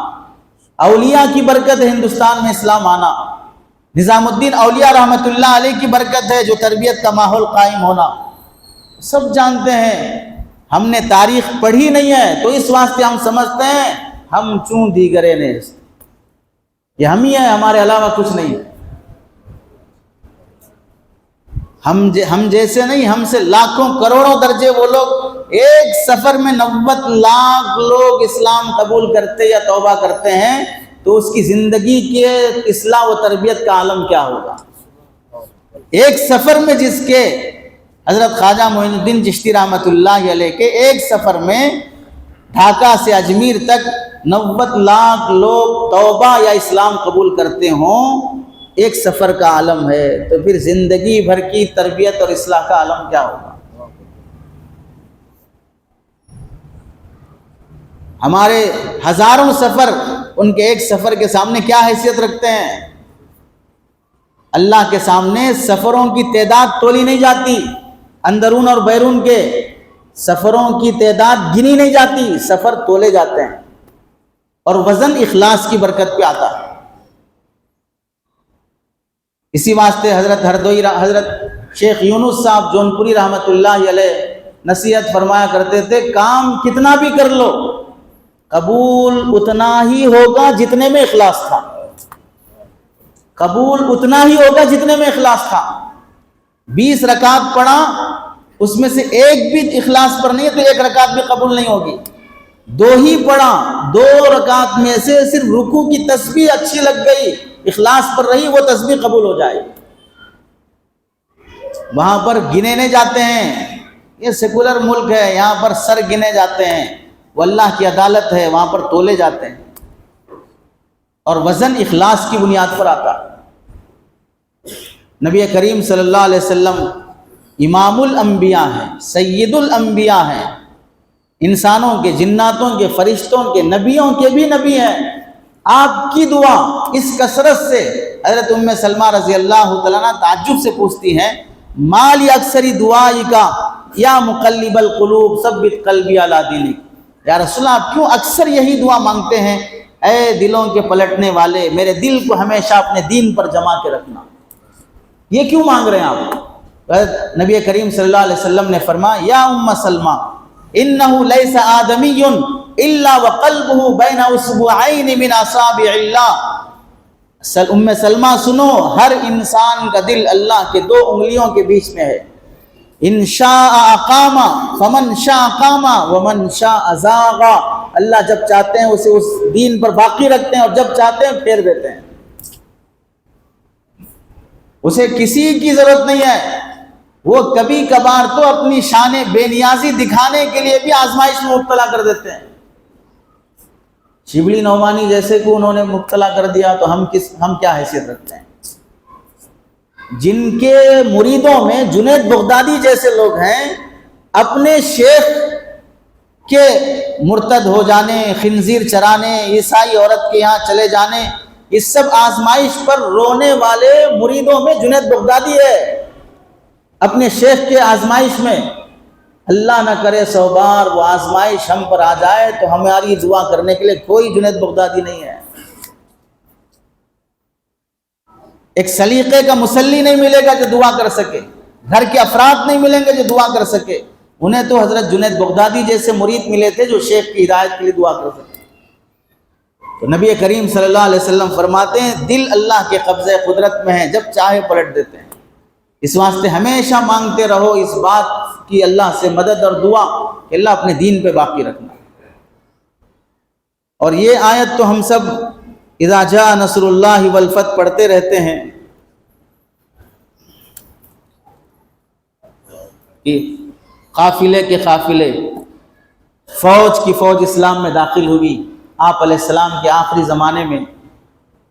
اولیاء کی برکت ہے ہندوستان میں اسلام آنا، نظام الدین اولیاء رحمۃ اللہ علیہ کی برکت ہے جو تربیت کا ماحول قائم ہونا۔ سب جانتے ہیں، ہم نے تاریخ پڑھی نہیں ہے تو اس واسطے ہم سمجھتے ہیں ہم چوں دیگرے نے، یہ ہم ہی ہیں، ہمارے علاوہ کچھ نہیں۔ ہم جیسے نہیں، ہم سے لاکھوں کروڑوں درجے وہ لوگ، ایک سفر میں 90 لاکھ لوگ اسلام قبول کرتے یا توبہ کرتے ہیں تو اس کی زندگی کے اصلاح و تربیت کا عالم کیا ہوگا۔ ایک سفر میں جس کے حضرت خواجہ معین الدین چشتی رحمۃ اللہ علیہ کے ایک سفر میں ڈھاکہ سے اجمیر تک 90 لاکھ لوگ توبہ یا اسلام قبول کرتے ہوں، ایک سفر کا عالم ہے، تو پھر زندگی بھر کی تربیت اور اصلاح کا عالم کیا ہوگا۔ ہمارے ہزاروں سفر ان کے ایک سفر کے سامنے کیا حیثیت رکھتے ہیں؟ اللہ کے سامنے سفروں کی تعداد تولی نہیں جاتی، اندرون اور بیرون کے سفروں کی تعداد گنی نہیں جاتی، سفر تولے جاتے ہیں اور وزن اخلاص کی برکت پہ آتا ہے۔ اسی واسطے حضرت شیخ یونس صاحب جونپوری رحمۃ اللہ علیہ نصیحت فرمایا کرتے تھے، کام کتنا بھی کر لو قبول اتنا ہی ہوگا جتنے میں اخلاص تھا، قبول اتنا ہی ہوگا جتنے میں اخلاص تھا۔ 20 رکعت پڑھا، اس میں سے ایک بھی اخلاص پر نہیں ہے تو ایک رکعت بھی قبول نہیں ہوگی۔ 2 ہی پڑھا، 2 رکعت میں سے صرف رکوع کی تسبیح اچھی لگ گئی، اخلاص پر رہی، وہ تسبیح قبول ہو جائے۔ وہاں پر گنے نہیں جاتے ہیں، یہ سیکولر ملک ہے، یہاں پر سر گنے جاتے ہیں، وہ اللہ کی عدالت ہے، وہاں پر تولے جاتے ہیں اور وزن اخلاص کی بنیاد پر آتا ہے۔ نبی کریم صلی اللہ علیہ وسلم امام الانبیاء ہیں، سید الانبیاء ہیں، انسانوں کے، جناتوں کے، فرشتوں کے، نبیوں کے بھی نبی ہیں۔ آپ کی دعا اس کثرت سے حضرت ام سلمہ رضی اللہ تعالیٰ عنہ تعجب سے پوچھتی ہیں، مالی اکثری دعائی کا یا مقلب القلوب ثبت قلبی علی دینک، یا رسول اللہ آپ کیوں اکثر یہی دعا مانگتے ہیں، اے دلوں کے پلٹنے والے میرے دل کو ہمیشہ اپنے دین پر جما کے رکھنا، یہ کیوں مانگ رہے ہیں آپ؟ نبی کریم صلی اللہ علیہ وسلم نے فرمایا، یا ام سلمہ انہ لیس آدمی الا وقلبہ بین اصبعین من اصابع اللہ۔ ام سلمہ سنو، ہر انسان کا دل اللہ کے 2 انگلیوں کے بیچ میں ہے، ان شاء اقام فمن شاء قام ومن شاء زاغ، اللہ جب چاہتے ہیں اسے اس دین پر باقی رکھتے ہیں اور جب چاہتے ہیں پھیر دیتے ہیں، اسے کسی کی ضرورت نہیں ہے۔ وہ کبھی کبھار تو اپنی شان بے نیازی دکھانے کے لیے بھی آزمائش میں مبتلا کر دیتے ہیں۔ شبلی نعمانی جیسے کو انہوں نے مبتلا کر دیا تو ہم کیا حیثیت رکھتے ہیں؟ جن کے مریدوں میں جنید بغدادی جیسے لوگ ہیں، اپنے شیخ کے مرتد ہو جانے، خنزیر چرانے، عیسائی عورت کے یہاں چلے جانے، اس سب آزمائش پر رونے والے مریدوں میں جنید بغدادی ہے۔ اپنے شیخ کے آزمائش میں، اللہ نہ کرے 100 بار وہ آزمائش ہم پر آ جائے تو ہماری دعا کرنے کے لیے کوئی جنید بغدادی نہیں ہے۔ ایک سلیقے کا مسلی نہیں ملے گا جو دعا کر سکے، گھر کے افراد نہیں ملیں گے جو دعا کر سکے، انہیں تو حضرت جنید بغدادی جیسے مرید ملے تھے جو شیخ کی ہدایت کے لیے دعا کر سکے۔ تو نبی کریم صلی اللہ علیہ وسلم فرماتے ہیں، دل اللہ کے قبضے قدرت میں ہے، جب چاہے پلٹ دیتے ہیں۔ اس واسطے ہمیشہ مانگتے رہو اس بات کی اللہ سے مدد اور دعا کہ اللہ اپنے دین پہ باقی رکھنا۔ اور یہ آیت تو ہم سب اذا جاء نصر اللہ والفتح پڑھتے رہتے ہیں کہ قافلے کے قافلے، فوج کی فوج اسلام میں داخل ہوئی۔ آپ علیہ السلام کے آخری زمانے میں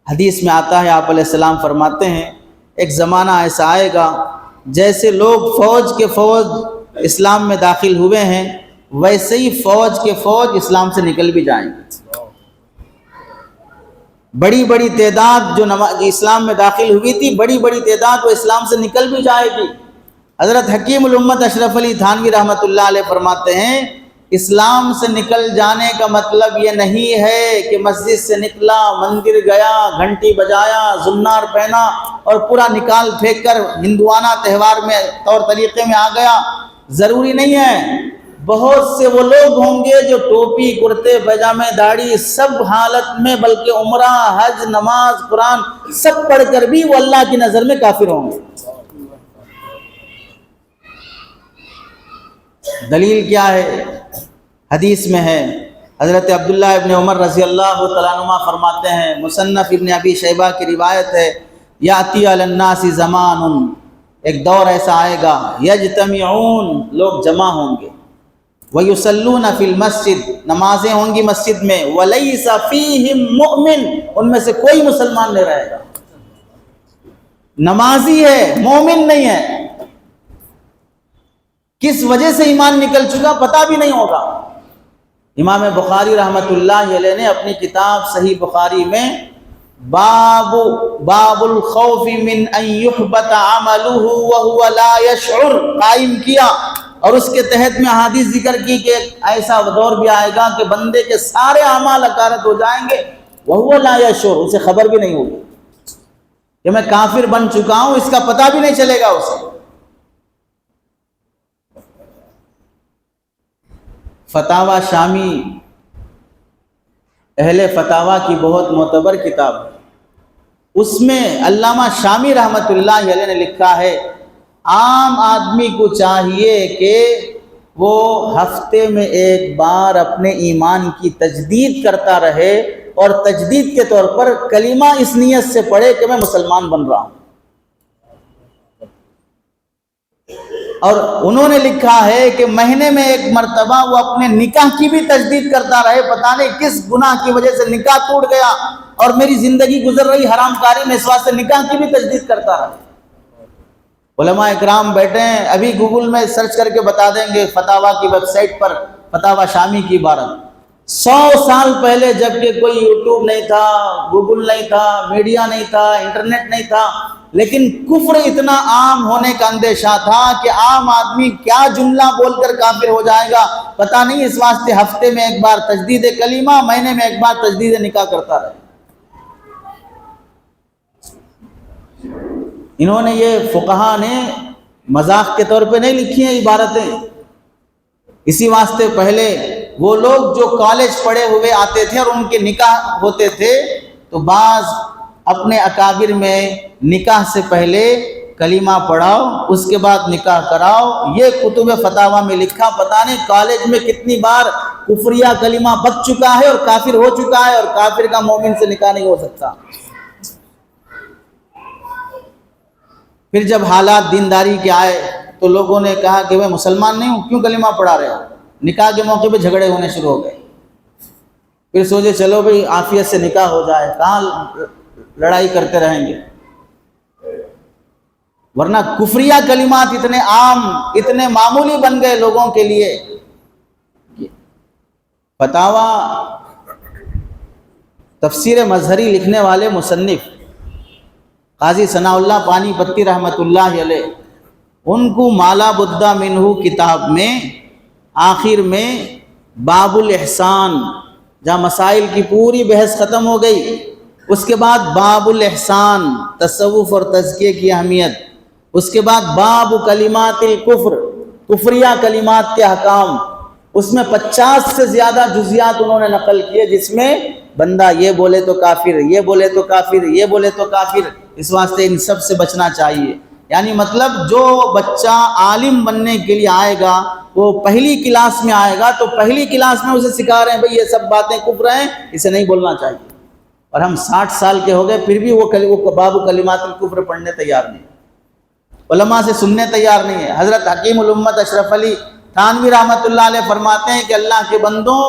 حدیث میں آتا ہے آپ علیہ السلام فرماتے ہیں ایک زمانہ ایسا آئے گا جیسے لوگ فوج کے فوج اسلام میں داخل ہوئے ہیں ویسے ہی فوج کے فوج اسلام سے نکل بھی جائیں گے. بڑی بڑی تعداد جو اسلام میں داخل ہوئی تھی بڑی بڑی تعداد وہ اسلام سے نکل بھی جائے گی. حضرت حکیم الامت اشرف علی تھانوی رحمۃ اللہ علیہ فرماتے ہیں اسلام سے نکل جانے کا مطلب یہ نہیں ہے کہ مسجد سے نکلا، مندر گیا، گھنٹی بجایا، زنار پہنا اور پورا نکال پھینک کر ہندوانہ تہوار میں طور طریقے میں آ گیا. ضروری نہیں ہے. بہت سے وہ لوگ ہوں گے جو ٹوپی، کرتے، پاجامے، داڑھی سب حالت میں بلکہ عمرہ، حج، نماز، قرآن سب پڑھ کر بھی وہ اللہ کی نظر میں کافر ہوں گے. دلیل کیا ہے؟ حدیث میں ہے حضرت عبداللہ ابن عمر رضی اللہ تعالیٰ عنہما فرماتے ہیں، مصنف ابن ابی شیبہ کی روایت ہے، یاتی علی الناس زمان، ایک دور ایسا آئے گا، یجتمعون، لوگ جمع ہوں گے، وَيُصَلُّونَ فِي الْمَسْجِدِ، نمازیں ہوں گی مسجد میں، وَلَيْسَ فِيهِمْ مُؤْمِن، ان میں سے کوئی مسلمان نہیں رہے گا. نمازی ہے، مومن نہیں ہے. کس وجہ سے ایمان نکل چکا پتہ بھی نہیں ہوگا. امام بخاری رحمۃ اللہ علیہ نے اپنی کتاب صحیح بخاری میں باب الخوف من ان يحبط عمله وهو لا يشعر قائم کیا، اور اس کے تحت میں احادیث ذکر کی کہ ایسا دور بھی آئے گا کہ بندے کے سارے اعمال اکارت ہو جائیں گے، وهو لا يشعر، اسے خبر بھی نہیں ہوگی کہ میں کافر بن چکا ہوں، اس کا پتہ بھی نہیں چلے گا اسے. فتاوی شامی اہل فتاوی کی بہت معتبر کتاب ہے. اس میں علامہ شامی رحمۃ اللہ علیہ نے لکھا ہے عام آدمی کو چاہیے کہ وہ ہفتے میں ایک بار اپنے ایمان کی تجدید کرتا رہے اور تجدید کے طور پر کلمہ اس نیت سے پڑھے کہ میں مسلمان بن رہا ہوں. اور انہوں نے لکھا ہے کہ مہینے میں ایک مرتبہ وہ اپنے نکاح کی بھی تجدید کرتا رہے. پتہ نہیں کس گناہ کی وجہ سے نکاح ٹوٹ گیا اور میری زندگی گزر رہی حرام کاری میں، اس واسطے نکاح کی بھی تجدید کرتا رہے. علماء اکرام بیٹھے ہیں، ابھی گوگل میں سرچ کر کے بتا دیں گے فتاوی کی ویب سائٹ پر فتاوی شامی کی عبارت. 100 سال پہلے جب کہ کوئی یوٹیوب نہیں تھا، گوگل نہیں تھا، میڈیا نہیں تھا، انٹرنیٹ نہیں تھا، لیکن کفر اتنا عام ہونے کا اندیشہ تھا کہ عام آدمی کیا جملہ بول کر کافر ہو جائے گا پتہ نہیں، اس واسطے ہفتے میں ایک بار تجدید کلمہ، مہینے میں ایک بار تجدید نکاح کرتا رہے. انہوں نے یہ فقہا نے مذاق کے طور پہ نہیں لکھی ہیں عبارتیں. اسی واسطے پہلے وہ لوگ جو کالج پڑھے ہوئے آتے تھے اور ان کے نکاح ہوتے تھے تو بعض اپنے اکابر میں نکاح سے پہلے کلمہ پڑھاؤ، اس کے بعد نکاح کراؤ. یہ کتب فتاوی میں لکھا. پتہ نہیں کالج میں کتنی بار کفریہ کلمہ بک چکا ہے اور کافر ہو چکا ہے، اور کافر کا مومن سے نکاح نہیں ہو سکتا. پھر جب حالات دینداری کے آئے تو لوگوں نے کہا کہ میں مسلمان نہیں ہوں، کیوں کلمہ پڑھا رہے ہو؟ نکاح کے موقع پہ جھگڑے ہونے شروع ہو گئے. پھر سوچے چلو بھئی عافیت سے نکاح ہو جائے، کہاں لڑائی کرتے رہیں گے. ورنہ کفریہ کلمات اتنے عام، اتنے معمولی بن گئے لوگوں کے لیے. فتاوی تفسیر مظہری لکھنے والے مصنف قاضی ثناء اللہ پانی پتی رحمۃ اللہ علیہ، ان کو مالا بدہ منہ کتاب میں آخر میں باب الاحسان، جہاں مسائل کی پوری بحث ختم ہو گئی، اس کے بعد باب الاحسان، تصوف اور تزکیے کی اہمیت، اس کے بعد باب کلمات الکفر، کفریہ کلمات کے احکام، اس میں 50 سے زیادہ جزیات انہوں نے نقل کیے، جس میں بندہ یہ بولے تو کافر، یہ بولے تو کافر، یہ بولے تو کافر. اس واسطے ان سب سے بچنا چاہیے. یعنی مطلب جو بچہ عالم بننے کے لیے آئے گا وہ پہلی کلاس میں آئے گا تو پہلی کلاس میں اسے سکھا رہے ہیں بھئی یہ سب باتیں کفر ہیں، اسے نہیں بولنا چاہیے. اور ہم 60 سال کے ہو گئے پھر بھی وہ باب کلمات الکفر پڑھنے تیار نہیں، علماء سے سننے تیار نہیں ہے. حضرت حکیم الامت اشرف علی تھانوی رحمۃ اللہ علیہ فرماتے ہیں کہ اللہ کے بندوں،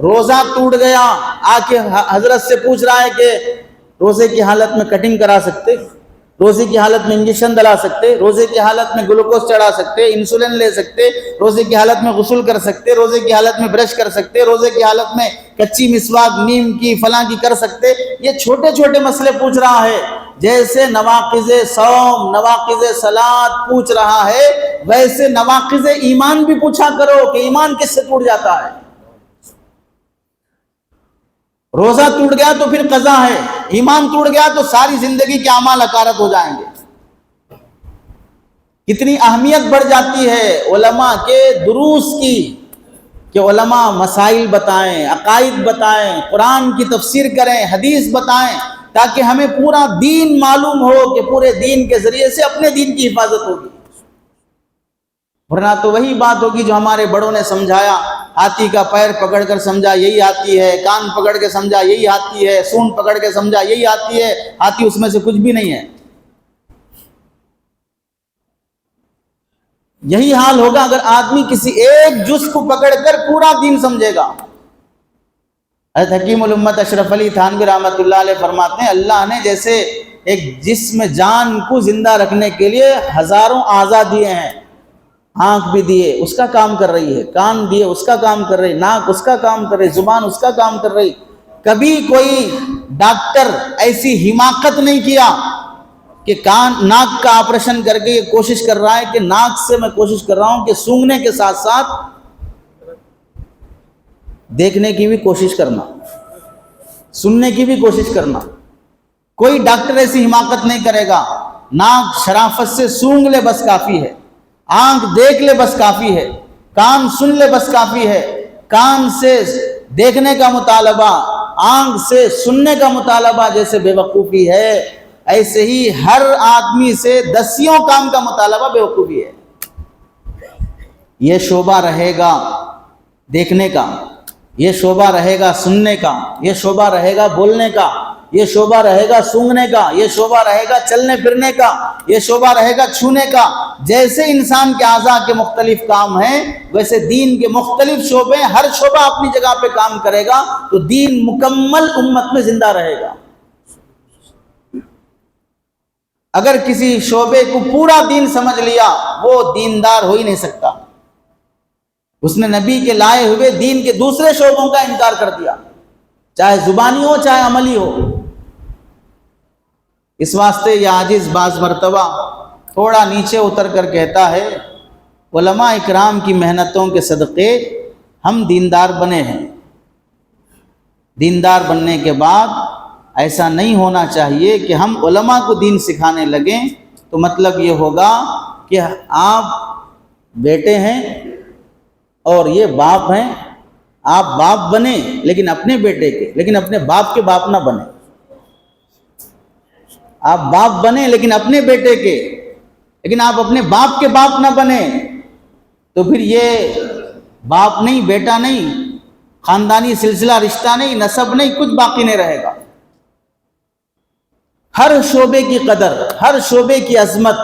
روزہ ٹوٹ گیا، آ کے حضرت سے پوچھ رہا ہے کہ روزے کی حالت میں کٹنگ کرا سکتے، روزے کی حالت میں انجیکشن دلا سکتے، روزے کی حالت میں گلوکوز چڑھا سکتے، انسولین لے سکتے، روزے کی حالت میں غسل کر سکتے، روزے کی حالت میں برش کر سکتے، روزے کی حالت میں کچی مسواک نیم کی فلاں کی کر سکتے. یہ چھوٹے چھوٹے مسئلے پوچھ رہا ہے. جیسے نواقض صوم، نواقض صلاۃ پوچھ رہا ہے، ویسے نواقض ایمان بھی پوچھا کرو کہ ایمان کس سے ٹوٹ جاتا ہے. روزہ ٹوٹ گیا تو پھر قضا ہے، ایمان ٹوٹ گیا تو ساری زندگی کے اعمال اکارت ہو جائیں گے. کتنی اہمیت بڑھ جاتی ہے علماء کے دروس کی، کہ علماء مسائل بتائیں، عقائد بتائیں، قرآن کی تفسیر کریں، حدیث بتائیں، تاکہ ہمیں پورا دین معلوم ہو کہ پورے دین کے ذریعے سے اپنے دین کی حفاظت ہوگی. ورنہ تو وہی بات ہوگی جو ہمارے بڑوں نے سمجھایا، ہاتھی کا پیر پکڑ کر سمجھا یہی ہاتھی ہے، کان پکڑ کے سمجھا یہی ہاتھی ہے، سونڈ پکڑ کے سمجھا یہی ہاتھی ہے. ہاتھی اس میں سے کچھ بھی نہیں ہے. یہی حال ہوگا اگر آدمی کسی ایک جز کو پکڑ کر پورا دین سمجھے گا. حضرت حکیم الامت اشرف علی تھانوی رحمۃ اللہ علیہ فرماتے ہیں، اللہ نے جیسے ایک جسم جان کو زندہ رکھنے کے لیے ہزاروں اعضاء دیے ہیں. آنکھ بھی دیے، اس کا کام کر رہی ہے، کان دیے، اس کا کام کر رہی، ناک اس کا کام کر رہی، زبان اس کا کام کر رہی. کبھی کوئی ڈاکٹر ایسی حماقت نہیں کیا کہ ناک کا آپریشن کر کے یہ کوشش کر رہا ہے کہ ناک سے میں کوشش کر رہا ہوں کہ سونگھنے کے ساتھ ساتھ دیکھنے کی بھی کوشش کرنا، سننے کی بھی کوشش کرنا. کوئی ڈاکٹر ایسی حماقت نہیں کرے گا. ناک شرافت سے سونگھ لے بس کافی ہے، آنکھ دیکھ لے بس کافی ہے، کان سن لے بس کافی ہے. کان سے دیکھنے کا مطالبہ، آنکھ سے سننے کا مطالبہ جیسے بے وقوفی ہے، ایسے ہی ہر آدمی سے دسیوں کام کا مطالبہ بے وقوفی ہے. یہ شعبہ رہے گا دیکھنے کا، یہ شعبہ رہے گا سننے کا، یہ شعبہ رہے گا بولنے کا، یہ شعبہ رہے گا سونگھنے کا، یہ شعبہ رہے گا چلنے پھرنے کا، یہ شعبہ رہے گا چھونے کا. جیسے انسان کے اعضاء کے مختلف کام ہیں، ویسے دین کے مختلف شعبے، ہر شعبہ اپنی جگہ پہ کام کرے گا تو دین مکمل امت میں زندہ رہے گا. اگر کسی شعبے کو پورا دین سمجھ لیا، وہ دیندار ہو ہی نہیں سکتا. اس نے نبی کے لائے ہوئے دین کے دوسرے شعبوں کا انکار کر دیا، چاہے زبانی ہو چاہے عملی ہو. اس واسطے یہ عاجز بعض مرتبہ تھوڑا نیچے اتر کر کہتا ہے، علماء اکرام کی محنتوں کے صدقے ہم دیندار بنے ہیں. دیندار بننے کے بعد ایسا نہیں ہونا چاہیے کہ ہم علماء کو دین سکھانے لگیں. تو مطلب یہ ہوگا کہ آپ بیٹے ہیں اور یہ باپ ہیں، آپ باپ بنے لیکن اپنے بیٹے کے، لیکن اپنے باپ کے باپ نہ بنے. آپ باپ بنے لیکن اپنے بیٹے کے، لیکن آپ اپنے باپ کے باپ نہ بنے. تو پھر یہ باپ نہیں، بیٹا نہیں، خاندانی سلسلہ رشتہ نہیں، نسب نہیں، کچھ باقی نہیں رہے گا. ہر شعبے کی قدر، ہر شعبے کی عظمت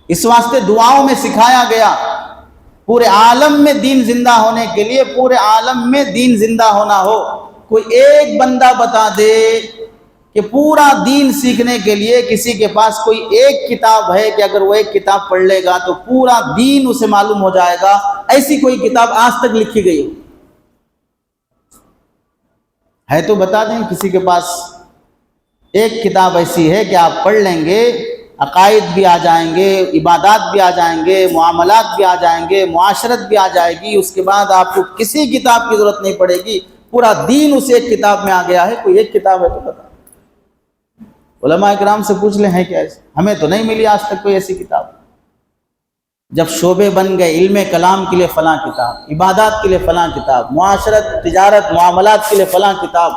اس واسطے دعاؤں میں سکھایا گیا. پورے عالم میں دین زندہ ہونے کے لیے، پورے عالم میں دین زندہ ہونا ہو، کوئی ایک بندہ بتا دے کہ پورا دین سیکھنے کے لیے کسی کے پاس کوئی ایک کتاب ہے کہ اگر وہ ایک کتاب پڑھ لے گا تو پورا دین اسے معلوم ہو جائے گا. ایسی کوئی کتاب آج تک لکھی گئی ہے تو بتا دیں. کسی کے پاس ایک کتاب ایسی ہے کہ آپ پڑھ لیں گے، عقائد بھی آ جائیں گے، عبادات بھی آ جائیں گے، معاملات بھی آ جائیں گے، معاشرت بھی آ جائے گی، اس کے بعد آپ کو کسی کتاب کی ضرورت نہیں پڑے گی، پورا دین اس ایک کتاب میں آ گیا ہے. کوئی ایک کتاب ہے تو بتا. علماء اکرام سے پوچھ لیں ہیں کیا ایسے؟ ہمیں تو نہیں ملی آج تک کوئی ایسی کتاب. جب شعبے بن گئے، علم کلام کے لیے فلاں کتاب، عبادات کے لیے فلاں کتاب، معاشرت، تجارت، معاملات کے لیے فلاں کتاب،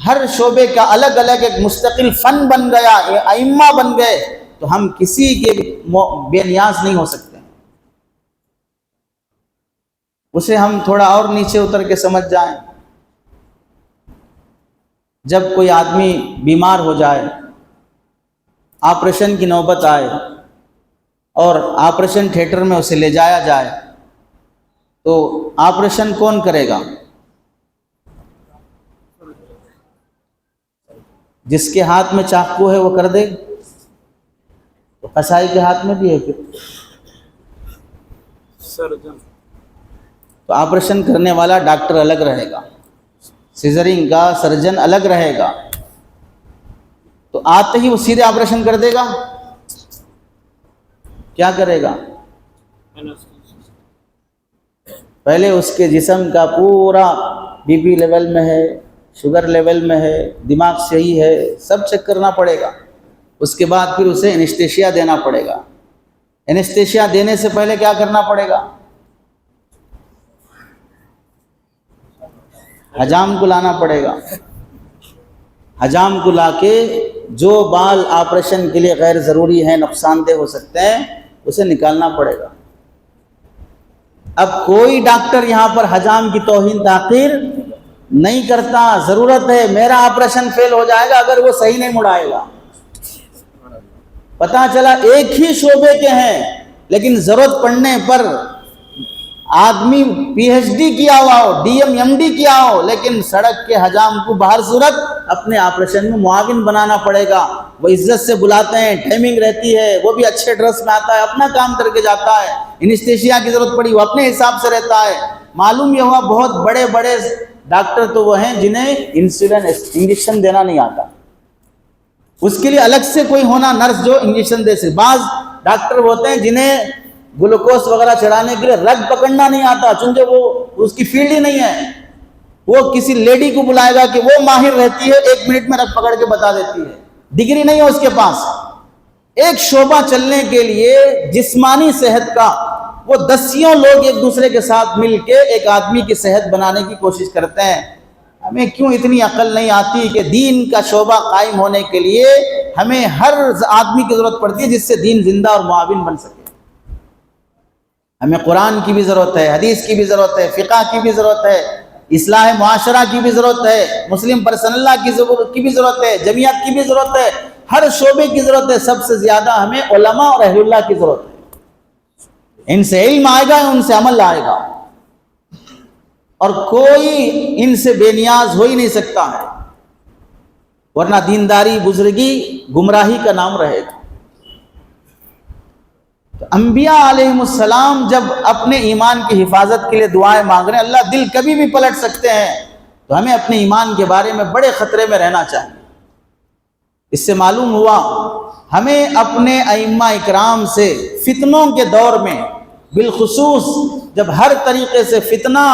ہر شعبے کا الگ الگ ایک مستقل فن بن گیا، ائمہ بن گئے، تو ہم کسی کے بے نیاز نہیں ہو سکتے. اسے ہم تھوڑا اور نیچے اتر کے سمجھ جائیں. جب کوئی آدمی بیمار ہو جائے، آپریشن کی نوبت آئے اور آپریشن تھیٹر میں اسے لے جایا جائے تو آپریشن کون کرے گا؟ جس کے ہاتھ میں چاقو ہے وہ کر دے، تو قصائی کے ہاتھ میں بھی ہے پھر سرجن تو آپریشن کرنے والا ڈاکٹر الگ رہے گا، سیزرنگ کا سرجن الگ رہے گا، تو آتے ہی وہ سیدھے آپریشن کر دے گا؟ کیا کرے گا؟ پہلے اس کے جسم کا پورا بی پی لیول میں ہے، شوگر لیول میں ہے، دماغ صحیح ہے، سب چیک کرنا پڑے گا۔ اس کے بعد پھر اسے اینستھیشیا دینا پڑے گا۔ اینستھیشیا دینے سے پہلے کیا کرنا پڑے گا؟ حجام کو لانا پڑے گا۔ حجام کو لا کے جو بال آپریشن کے لیے غیر ضروری ہیں، نقصان دہ ہو سکتے ہیں، اسے نکالنا پڑے گا۔ اب کوئی ڈاکٹر یہاں پر حجام کی توہین تحقیر نہیں کرتا، ضرورت ہے میرا آپریشن فیل ہو جائے گا اگر وہ صحیح نہیں مڑائے گا۔ پتہ چلا ایک ہی شعبے کے ہیں لیکن ضرورت پڑنے پر آدمی پی ایچ ڈی کیا ہوا ہو، ڈی ایم ایم ڈی کیا ہو، لیکن سڑک کے حجام کو بہر صورت اپنے آپریشن میں معاون بنانا پڑے گا۔ وہ عزت سے بلاتے ہیں، ٹائمنگ رہتی ہے، وہ بھی اچھے ڈریس میں آتا ہے، اپنا کام کر کے جاتا ہے۔ اینستھیشیا کی ضرورت پڑی وہ اپنے حساب سے رہتا ہے۔ معلوم یہ ہوا بہت بڑے بڑے ڈاکٹر تو وہ ہیں جنہیں انسولین انجیکشن دینا نہیں آتا، اس کے لیے الگ سے کوئی ہونا نرس جو انجیکشن دے سکے۔ بعض ڈاکٹر ہوتے ہیں جنہیں گلوکوز وغیرہ چڑھانے کے لیے رگ پکڑنا نہیں آتا، چونکہ وہ اس کی فیلڈ ہی نہیں ہے۔ وہ کسی لیڈی کو بلائے گا کہ وہ ماہر رہتی ہے، 1 منٹ میں رگ پکڑ کے بتا دیتی ہے، ڈگری نہیں ہے اس کے پاس۔ ایک شعبہ چلنے کے لیے جسمانی صحت کا وہ دسیوں لوگ ایک دوسرے کے ساتھ مل کے ایک آدمی کی صحت بنانے کی کوشش کرتے ہیں۔ ہمیں کیوں اتنی عقل نہیں آتی کہ دین کا شعبہ قائم ہونے کے لیے ہمیں ہر آدمی کی ضرورت پڑتی ہے جس سے دین زندہ اور معاون بن سکے۔ ہمیں قرآن کی بھی ضرورت ہے، حدیث کی بھی ضرورت ہے، فقہ کی بھی ضرورت ہے، اصلاح معاشرہ کی بھی ضرورت ہے، مسلم پرسنل لا کی بھی ضرورت ہے، جمعیت کی بھی ضرورت ہے، ہر شعبے کی ضرورت ہے۔ سب سے زیادہ ہمیں علماء اور اہل اللہ کی ضرورت ہے۔ ان سے علم آئے گا، ان سے عمل آئے گا، اور کوئی ان سے بے نیاز ہو ہی نہیں سکتا ہے، ورنہ دینداری بزرگی گمراہی کا نام رہے گا۔ تو انبیاء علیہم السلام جب اپنے ایمان کی حفاظت کے لیے دعائیں مانگ رہے ہیں، اللہ دل کبھی بھی پلٹ سکتے ہیں، تو ہمیں اپنے ایمان کے بارے میں بڑے خطرے میں رہنا چاہیے۔ اس سے معلوم ہوا ہمیں اپنے ائمہ اکرام سے فتنوں کے دور میں، بالخصوص جب ہر طریقے سے فتنہ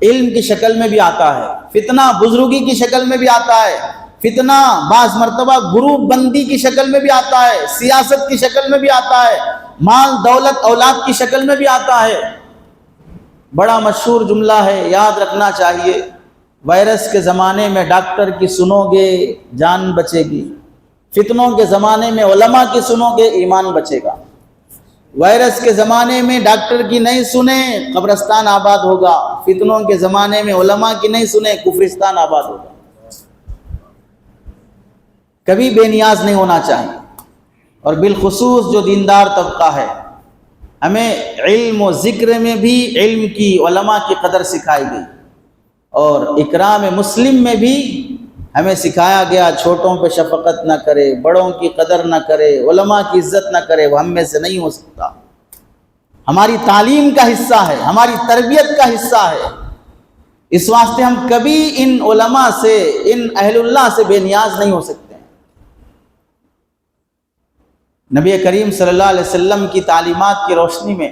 علم کی شکل میں بھی آتا ہے، فتنہ بزرگی کی شکل میں بھی آتا ہے، فتنہ بعض مرتبہ گروپ بندی کی شکل میں بھی آتا ہے، سیاست کی شکل میں بھی آتا ہے، مال دولت اولاد کی شکل میں بھی آتا ہے۔ بڑا مشہور جملہ ہے، یاد رکھنا چاہیے، وائرس کے زمانے میں ڈاکٹر کی سنو گے جان بچے گی، فتنوں کے زمانے میں علماء کی سنو گے ایمان بچے گا۔ وائرس کے زمانے میں ڈاکٹر کی نہیں سنیں قبرستان آباد ہوگا، فتنوں کے زمانے میں علماء کی نہیں سنیں کفرستان آباد ہوگا۔ کبھی بے نیاز نہیں ہونا چاہیے، اور بالخصوص جو دیندار طبقہ ہے، ہمیں علم و ذکر میں بھی علم کی علماء کی قدر سکھائی گئی، اور اکرام مسلم میں بھی ہمیں سکھایا گیا چھوٹوں پہ شفقت نہ کرے، بڑوں کی قدر نہ کرے، علماء کی عزت نہ کرے، وہ ہم میں سے نہیں ہو سکتا۔ ہماری تعلیم کا حصہ ہے، ہماری تربیت کا حصہ ہے، اس واسطے ہم کبھی ان علماء سے، ان اہل اللہ سے بے نیاز نہیں ہو سکتے۔ نبی کریم صلی اللہ علیہ وسلم کی تعلیمات کی روشنی میں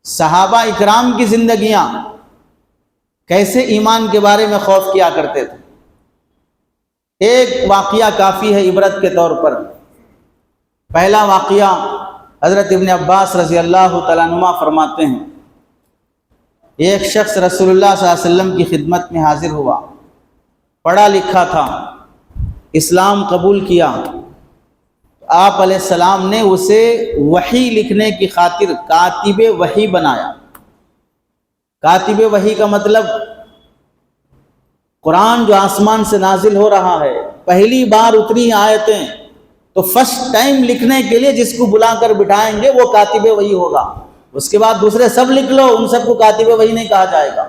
صحابہ اکرام کی زندگیاں کیسے ایمان کے بارے میں خوف کیا کرتے تھے۔ ایک واقعہ کافی ہے عبرت کے طور پر۔ پہلا واقعہ حضرت ابن عباس رضی اللہ تعالیٰ عنہما فرماتے ہیں، ایک شخص رسول اللہ صلی اللہ علیہ وسلم کی خدمت میں حاضر ہوا، پڑھا لکھا تھا، اسلام قبول کیا۔ آپ علیہ السلام نے اسے وحی لکھنے کی خاطر کاتب وحی بنایا۔ کاتب وحی کا مطلب قرآن جو آسمان سے نازل ہو رہا ہے، پہلی بار اتنی آیتیں، تو فرسٹ ٹائم لکھنے کے لیے جس کو بلا کر بٹھائیں گے وہ کاتب وحی ہوگا۔ اس کے بعد دوسرے سب لکھ لو، ان سب کو کاتب وحی نہیں کہا جائے گا۔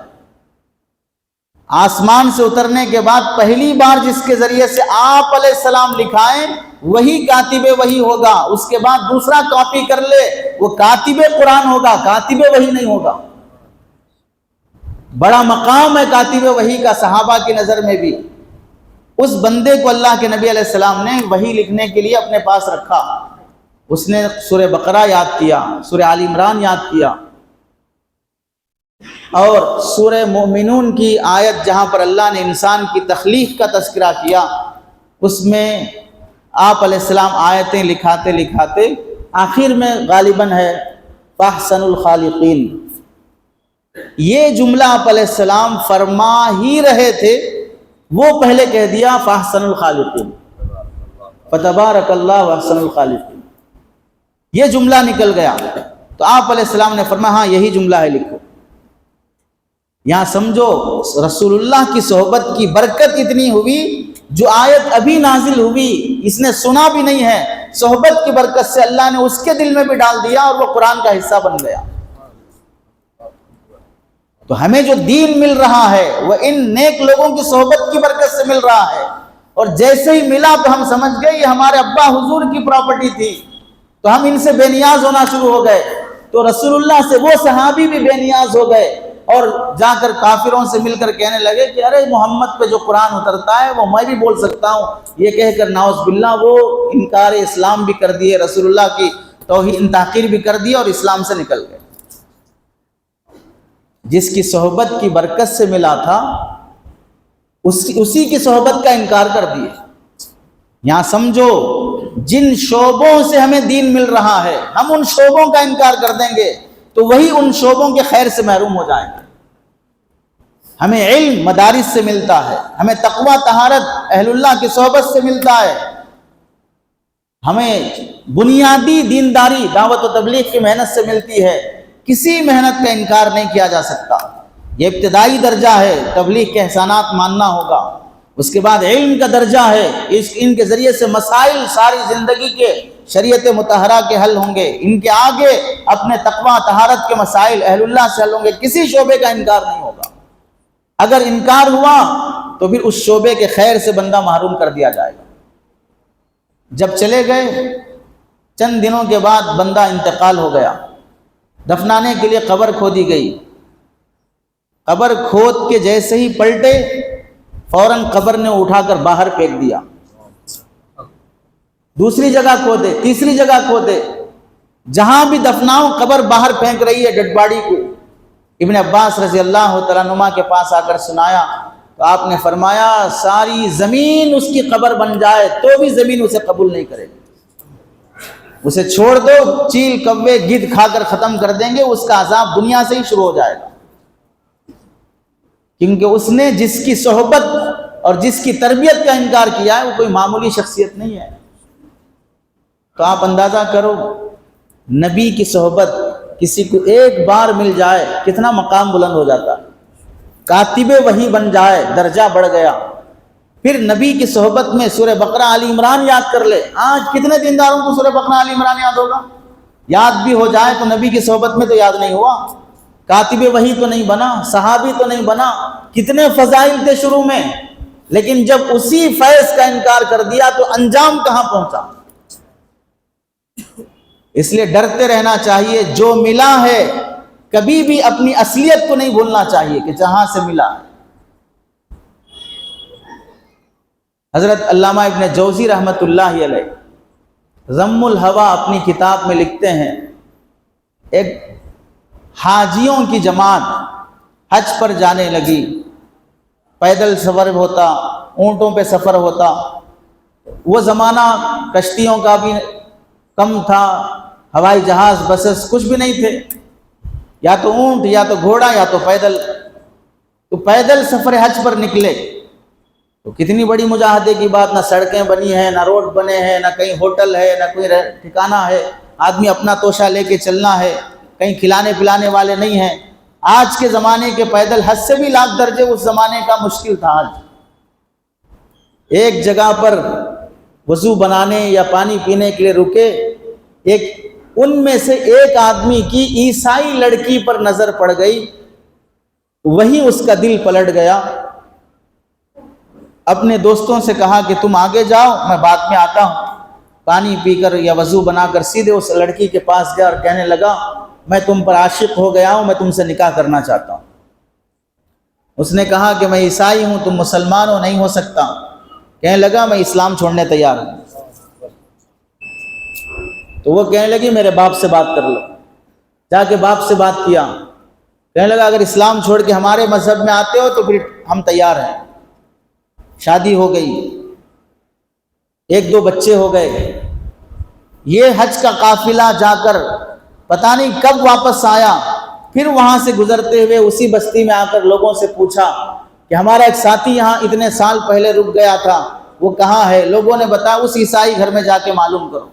آسمان سے اترنے کے بعد پہلی بار جس کے ذریعے سے آپ علیہ السلام لکھائیں وہی کاتب وحی ہوگا، اس کے بعد دوسرا کاپی کر لے وہ کاتب قرآن ہوگا، کاتب وحی نہیں ہوگا۔ بڑا مقام ہے کاتب وحی کا صحابہ کی نظر میں بھی۔ اس بندے کو اللہ کے نبی علیہ السلام نے وحی لکھنے کے لیے اپنے پاس رکھا، اس نے سورہ بقرہ یاد کیا، سورہ آل عمران یاد کیا، اور سورہ مومنون کی آیت جہاں پر اللہ نے انسان کی تخلیق کا تذکرہ کیا، اس میں آپ علیہ السلام آیتیں لکھاتے لکھاتے آخر میں غالباً ہے فاحسن الخالقین، یہ جملہ آپ علیہ السلام فرما ہی رہے تھے، وہ پہلے کہہ دیا فاحسن الخالقین، فتبارک اللہ احسن الخالقین، یہ جملہ نکل گیا۔ تو آپ علیہ السلام نے فرمایا ہاں یہی جملہ ہے، لکھو۔ یہاں سمجھو رسول اللہ کی صحبت کی برکت اتنی ہوئی، جو آیت ابھی نازل ہوئی اس نے سنا بھی نہیں ہے، صحبت کی برکت سے اللہ نے اس کے دل میں بھی ڈال دیا اور وہ قرآن کا حصہ بن گیا۔ تو ہمیں جو دین مل رہا ہے وہ ان نیک لوگوں کی صحبت کی برکت سے مل رہا ہے، اور جیسے ہی ملا تو ہم سمجھ گئے یہ ہمارے ابا حضور کی پراپرٹی تھی، تو ہم ان سے بے نیاز ہونا شروع ہو گئے۔ تو رسول اللہ سے وہ صحابی بھی بے نیاز ہو گئے اور جا کر کافروں سے مل کر کہنے لگے کہ ارے محمد پہ جو قرآن اترتا ہے وہ میں بھی بول سکتا ہوں، یہ کہہ کر نعوذ باللہ وہ انکار اسلام بھی کر دیے، رسول اللہ کی توہین تحقیر بھی کر دی اور اسلام سے نکل گئے۔ جس کی صحبت کی برکت سے ملا تھا اسی کی صحبت کا انکار کر دیے۔ یہاں سمجھو جن شعبوں سے ہمیں دین مل رہا ہے ہم ان شعبوں کا انکار کر دیں گے تو وہی ان شعبوں کے خیر سے محروم ہو جائیں گے۔ ہمیں علم مدارس سے ملتا ہے، ہمیں تقوی طہارت اہل اللہ کی صحبت سے ملتا ہے، ہمیں بنیادی دینداری دعوت و تبلیغ کی محنت سے ملتی ہے، کسی محنت کا انکار نہیں کیا جا سکتا۔ یہ ابتدائی درجہ ہے، تبلیغ کے احسانات ماننا ہوگا۔ اس کے بعد علم کا درجہ ہے، ان کے ذریعے سے مسائل ساری زندگی کے شریعت مطہرہ کے حل ہوں گے، ان کے آگے اپنے تقوی طہارت کے مسائل اہل اللہ سے حل ہوں گے، کسی شعبے کا انکار نہیں ہوگا۔ اگر انکار ہوا تو پھر اس شعبے کے خیر سے بندہ محروم کر دیا جائے گا۔ جب چلے گئے چند دنوں کے بعد بندہ انتقال ہو گیا، دفنانے کے لیے قبر کھودی گئی، قبر کھود کے جیسے ہی پلٹے فوراً قبر نے اٹھا کر باہر پھینک دیا، دوسری جگہ کھودے، تیسری جگہ کھودے، جہاں بھی دفناؤ قبر باہر پھینک رہی ہے ڈیڈ باڈی کو۔ ابن عباس رضی اللہ تعالیٰ عنہما کے پاس آ کر سنایا تو آپ نے فرمایا ساری زمین اس کی قبر بن جائے تو بھی زمین اسے قبول نہیں کرے گی، اسے چھوڑ دو، چیل کوے گدھ کھا کر ختم کر دیں گے، اس کا عذاب دنیا سے ہی شروع ہو جائے گا، کیونکہ اس نے جس کی صحبت اور جس کی تربیت کا انکار کیا ہے وہ کوئی معمولی شخصیت نہیں ہے۔ تو آپ اندازہ کرو نبی کی صحبت کسی کو ایک بار مل جائے کتنا مقام بلند ہو جاتا، کاتب وحی بن جائے درجہ بڑھ گیا۔ پھر نبی کی صحبت میں سورہ بقرہ آل عمران یاد کر لے، آج کتنے دینداروں کو سورہ بقرہ آل عمران یاد ہوگا؟ یاد بھی ہو جائے تو نبی کی صحبت میں تو یاد نہیں ہوا، کاتب وحی تو نہیں بنا، صحابی تو نہیں بنا، کتنے فضائل تھے شروع میں، لیکن جب اسی فیض کا انکار کر دیا تو انجام کہاں پہنچا۔ اس لیے ڈرتے رہنا چاہیے، جو ملا ہے کبھی بھی اپنی اصلیت کو نہیں بھولنا چاہیے کہ جہاں سے ملا۔ حضرت علامہ ابن جوزی رحمۃ اللہ علیہ ضم الہوی اپنی کتاب میں لکھتے ہیں، ایک حاجیوں کی جماعت حج پر جانے لگی، پیدل سفر ہوتا، اونٹوں پہ سفر ہوتا، وہ زمانہ کشتیوں کا بھی کم تھا، ہوائی جہاز بسز کچھ بھی نہیں تھے، یا تو اونٹ یا تو گھوڑا یا تو پیدل۔ تو پیدل سفر حج پر نکلے تو کتنی بڑی مجاہدے کی بات، نہ سڑکیں بنی ہیں، نہ روڈ بنے ہیں، نہ کہیں ہوٹل ہے، نہ کوئی ٹھکانہ ہے، آدمی اپنا توشہ لے کے چلنا ہے، کہیں کھلانے پلانے والے نہیں ہیں۔ آج کے زمانے کے پیدل حج سے بھی لاکھ درجے اس زمانے کا مشکل تھا۔ حج ایک جگہ پر وضو بنانے یا پانی پینے کے لیے رکے، ان میں سے ایک آدمی کی عیسائی لڑکی پر نظر پڑ گئی، وہی اس کا دل پلٹ گیا، اپنے دوستوں سے کہا کہ تم آگے جاؤ، میں بعد میں آتا ہوں۔ پانی پی کر یا وضو بنا کر سیدھے اس لڑکی کے پاس گیا اور کہنے لگا میں تم پر عاشق ہو گیا ہوں، میں تم سے نکاح کرنا چاہتا ہوں۔ اس نے کہا کہ میں عیسائی ہوں، تم مسلمان ہو، نہیں ہو سکتا۔ کہنے لگا میں اسلام چھوڑنے تیار ہوں۔ تو وہ کہنے لگی میرے باپ سے بات کر لو۔ جا کے باپ سے بات کیا، کہنے لگا اگر اسلام چھوڑ کے ہمارے مذہب میں آتے ہو تو پھر ہم تیار ہیں۔ شادی ہو گئی، 1-2 بچے ہو گئے۔ یہ حج کا قافلہ جا کر پتہ نہیں کب واپس آیا، پھر وہاں سے گزرتے ہوئے اسی بستی میں آ کر لوگوں سے پوچھا کہ ہمارا ایک ساتھی یہاں اتنے سال پہلے رک گیا تھا، وہ کہاں ہے؟ لوگوں نے بتایا اس عیسائی گھر میں جا کے معلوم کرو۔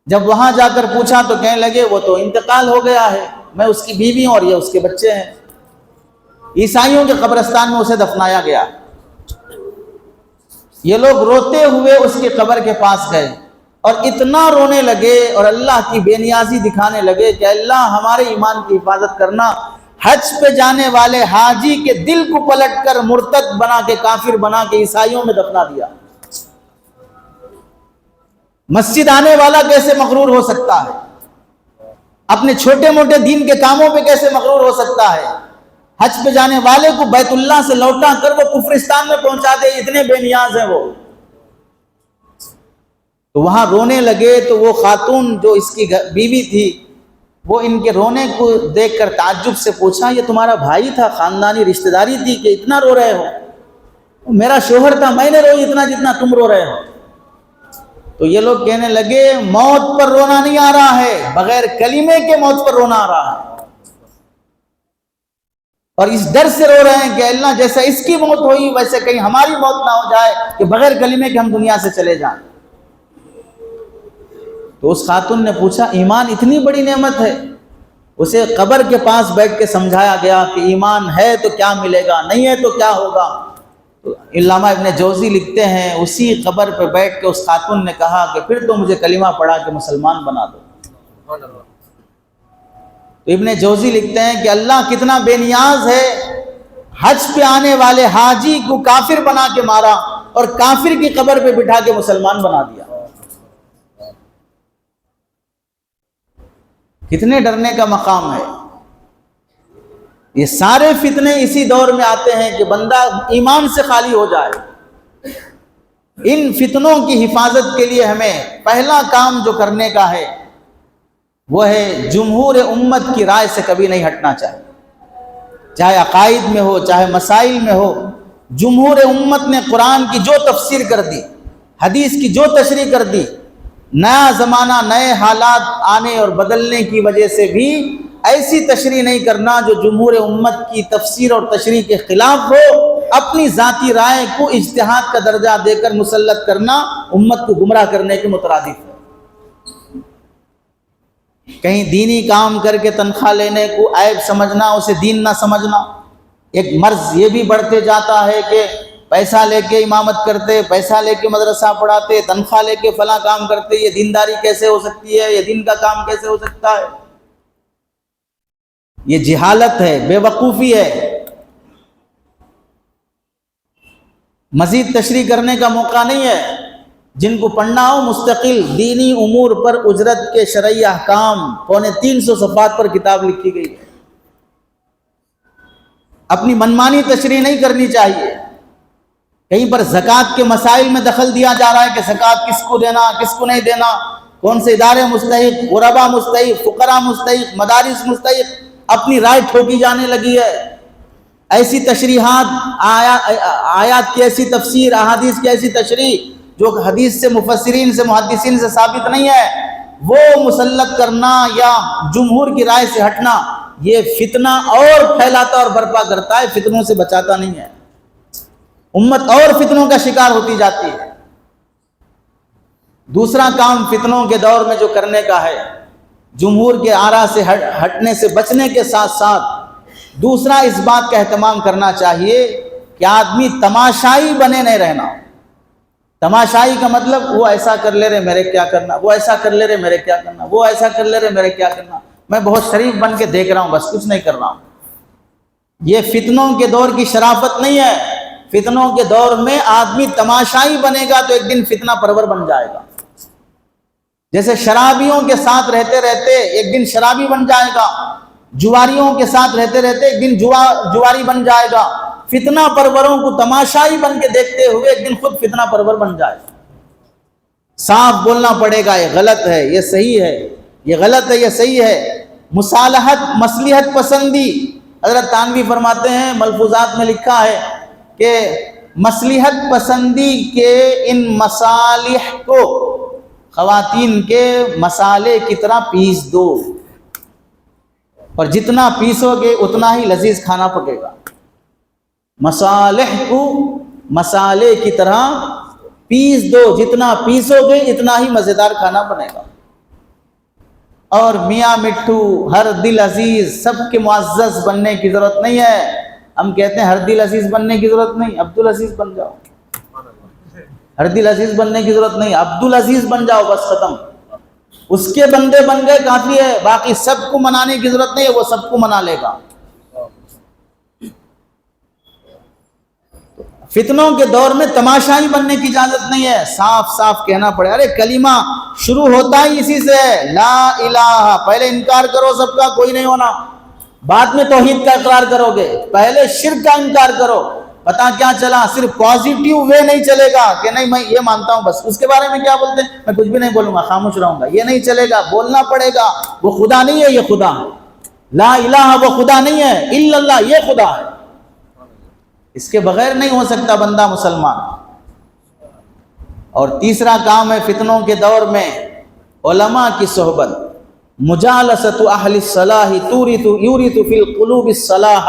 جب وہاں جا کر پوچھا تو کہنے لگے وہ تو انتقال ہو گیا ہے، میں اس کی بیوی ہوں اور یہ اس کے بچے ہیں۔ عیسائیوں کے قبرستان میں اسے دفنایا گیا۔ یہ لوگ روتے ہوئے اس کی قبر کے پاس گئے اور اتنا رونے لگے اور اللہ کی بے نیازی دکھانے لگے کہ اللہ ہمارے ایمان کی حفاظت کرنا، حج پہ جانے والے حاجی کے دل کو پلٹ کر مرتد بنا کے، کافر بنا کے عیسائیوں میں دفنا دیا۔ مسجد آنے والا کیسے مغرور ہو سکتا ہے؟ اپنے چھوٹے موٹے دین کے کاموں پہ کیسے مغرور ہو سکتا ہے؟ حج پہ جانے والے کو بیت اللہ سے لوٹا کر وہ کفرستان میں پہنچا دے، اتنے بے نیاز ہیں وہ۔ تو وہاں رونے لگے تو وہ خاتون جو اس کی بیوی تھی، وہ ان کے رونے کو دیکھ کر تعجب سے پوچھا یہ تمہارا بھائی تھا، خاندانی رشتہ داری تھی کہ اتنا رو رہے ہو؟ میرا شوہر تھا، میں نے روئی اتنا جتنا تم رو رہے ہو۔ تو یہ لوگ کہنے لگے موت پر رونا نہیں آ رہا ہے، بغیر کلمے کے موت پر رونا آ رہا ہے، اور اس ڈر سے رو رہے ہیں کہ اللہ جیسا اس کی موت ہوئی ویسے کہیں ہماری موت نہ ہو جائے کہ بغیر کلمے کے ہم دنیا سے چلے جائیں۔ تو اس خاتون نے پوچھا ایمان اتنی بڑی نعمت ہے؟ اسے قبر کے پاس بیٹھ کے سمجھایا گیا کہ ایمان ہے تو کیا ملے گا، نہیں ہے تو کیا ہوگا۔ تو علامہ ابن جوزی لکھتے ہیں اسی قبر پہ بیٹھ کے اس خاتون نے کہا کہ پھر تو مجھے کلمہ پڑھا کے مسلمان بنا دو۔ تو ابن جوزی لکھتے ہیں کہ اللہ کتنا بے نیاز ہے، حج پہ آنے والے حاجی کو کافر بنا کے مارا اور کافر کی قبر پہ بٹھا کے مسلمان بنا دیا۔ کتنے ڈرنے کا مقام ہے۔ یہ سارے فتنے اسی دور میں آتے ہیں کہ بندہ ایمان سے خالی ہو جائے۔ ان فتنوں کی حفاظت کے لیے ہمیں پہلا کام جو کرنے کا ہے وہ ہے جمہور امت کی رائے سے کبھی نہیں ہٹنا چاہیے، چاہے عقائد میں ہو چاہے مسائل میں ہو۔ جمہور امت نے قرآن کی جو تفسیر کر دی، حدیث کی جو تشریح کر دی، نیا زمانہ نئے حالات آنے اور بدلنے کی وجہ سے بھی ایسی تشریح نہیں کرنا جو جمہور امت کی تفسیر اور تشریح کے خلاف ہو۔ اپنی ذاتی رائے کو اجتہاد کا درجہ دے کر مسلط کرنا امت کو گمراہ کرنے کے مترادف ہے۔ کہیں دینی کام کر کے تنخواہ لینے کو عیب سمجھنا، اسے دین نہ سمجھنا۔ ایک مرض یہ بھی بڑھتے جاتا ہے کہ پیسہ لے کے امامت کرتے، پیسہ لے کے مدرسہ پڑھاتے، تنخواہ لے کے فلاں کام کرتے، یہ دینداری کیسے ہو سکتی ہے، یہ دین کا کام کیسے ہو سکتا ہے؟ یہ جہالت ہے، بے وقوفی ہے۔ مزید تشریح کرنے کا موقع نہیں ہے۔ جن کو پڑھنا ہو مستقل دینی امور پر اجرت کے شرعی احکام 350 صفحات پر کتاب لکھی گئی ہے۔ اپنی منمانی تشریح نہیں کرنی چاہیے۔ کہیں پر زکوٰۃ کے مسائل میں دخل دیا جا رہا ہے کہ زکوٰۃ کس کو دینا کس کو نہیں دینا، کون سے ادارے مستحق، غربا مستحق، فقراء مستحق، مدارس مستحق، اپنی رائے ٹھوکی جانے لگی ہے۔ ایسی تشریحات، آیات کی ایسی تفسیر، احادیث کی ایسی تشریح جو حدیث سے، مفسرین سے، محدثین سے ثابت نہیں ہے، وہ مسلط کرنا یا جمہور کی رائے سے ہٹنا، یہ فتنہ اور پھیلاتا اور برپا کرتا ہے، فتنوں سے بچاتا نہیں ہے۔ امت اور فتنوں کا شکار ہوتی جاتی ہے۔ دوسرا کام فتنوں کے دور میں جو کرنے کا ہے، جمہور کے آراء سے ہٹنے سے بچنے کے ساتھ ساتھ دوسرا اس بات کا اہتمام کرنا چاہیے کہ آدمی تماشائی بنے نہیں رہنا۔ تماشائی کا مطلب وہ ایسا کر لے رہے میرے کیا کرنا، وہ ایسا کر لے رہے میرے کیا کرنا، وہ ایسا کر لے رہے میرے کیا کرنا، میں بہت شریف بن کے دیکھ رہا ہوں، بس کچھ نہیں کر رہا ہوں۔ یہ فتنوں کے دور کی شرافت نہیں ہے۔ فتنوں کے دور میں آدمی تماشائی بنے گا تو ایک دن فتنہ پرور بن جائے گا. جیسے شرابیوں کے ساتھ رہتے رہتے ایک دن شرابی بن جائے گا، جواریوں کے ساتھ رہتے رہتے ایک دن جواری بن جائے گا. فتنہ پروروں کو تماشائی بن کے دیکھتے ہوئے ایک دن خود فتنہ پرور بن جائے گا. صاف بولنا پڑے گا، یہ غلط ہے، یہ صحیح ہے، یہ غلط ہے، یہ صحیح ہے. مصالحت، مصلحت پسندی. حضرت تانوی فرماتے ہیں، ملفوظات میں لکھا ہے کہ مصلحت پسندی کے ان مصالح کو خواتین کے مسالے کی طرح پیس دو، اور جتنا پیسو گے اتنا ہی لذیذ کھانا پکے گا. مصالح کو مسالے کی طرح پیس دو، جتنا پیسو گے اتنا ہی مزیدار کھانا بنے گا. اور میاں مٹھو، ہر دل عزیز، سب کے معزز بننے کی ضرورت نہیں ہے. ہم کہتے ہیں ہر دل عزیز بننے کی ضرورت نہیں، عبدالعزیز بن جاؤ. ہر دل عزیز بننے کی ضرورت نہیں، عبدالعزیز بن جاؤ، بس ختم. اس کے بندے بن گئے کافی ہے، باقی سب کو منانے کی ضرورت نہیں ہے، وہ سب کو منا لے گا. فتنوں کے دور میں تماشائی بننے کی اجازت نہیں ہے. صاف صاف کہنا پڑے. ارے کلمہ شروع ہوتا ہی اسی سے ہے، لا الہ. پہلے انکار کرو سب کا، کوئی نہیں ہونا، بعد میں توحید کا اقرار کرو گے. پہلے شرک کا انکار کرو. پتہ کیا چلا، صرف پازیٹیو وے نہیں چلے گا کہ نہیں میں یہ مانتا ہوں بس، اس کے بارے میں کیا بولتے ہیں، میں کچھ بھی نہیں بولوں گا، خاموش رہوں گا. یہ نہیں چلے گا، بولنا پڑے گا. وہ خدا نہیں ہے، یہ خدا ہے. لا الہ وہ خدا نہیں ہے، الا اللہ یہ خدا ہے. اس کے بغیر نہیں ہو سکتا بندہ مسلمان. اور تیسرا کام ہے فتنوں کے دور میں علماء کی صحبت. مجالست اہل الصلاح یورث فی القلوب الصلاح.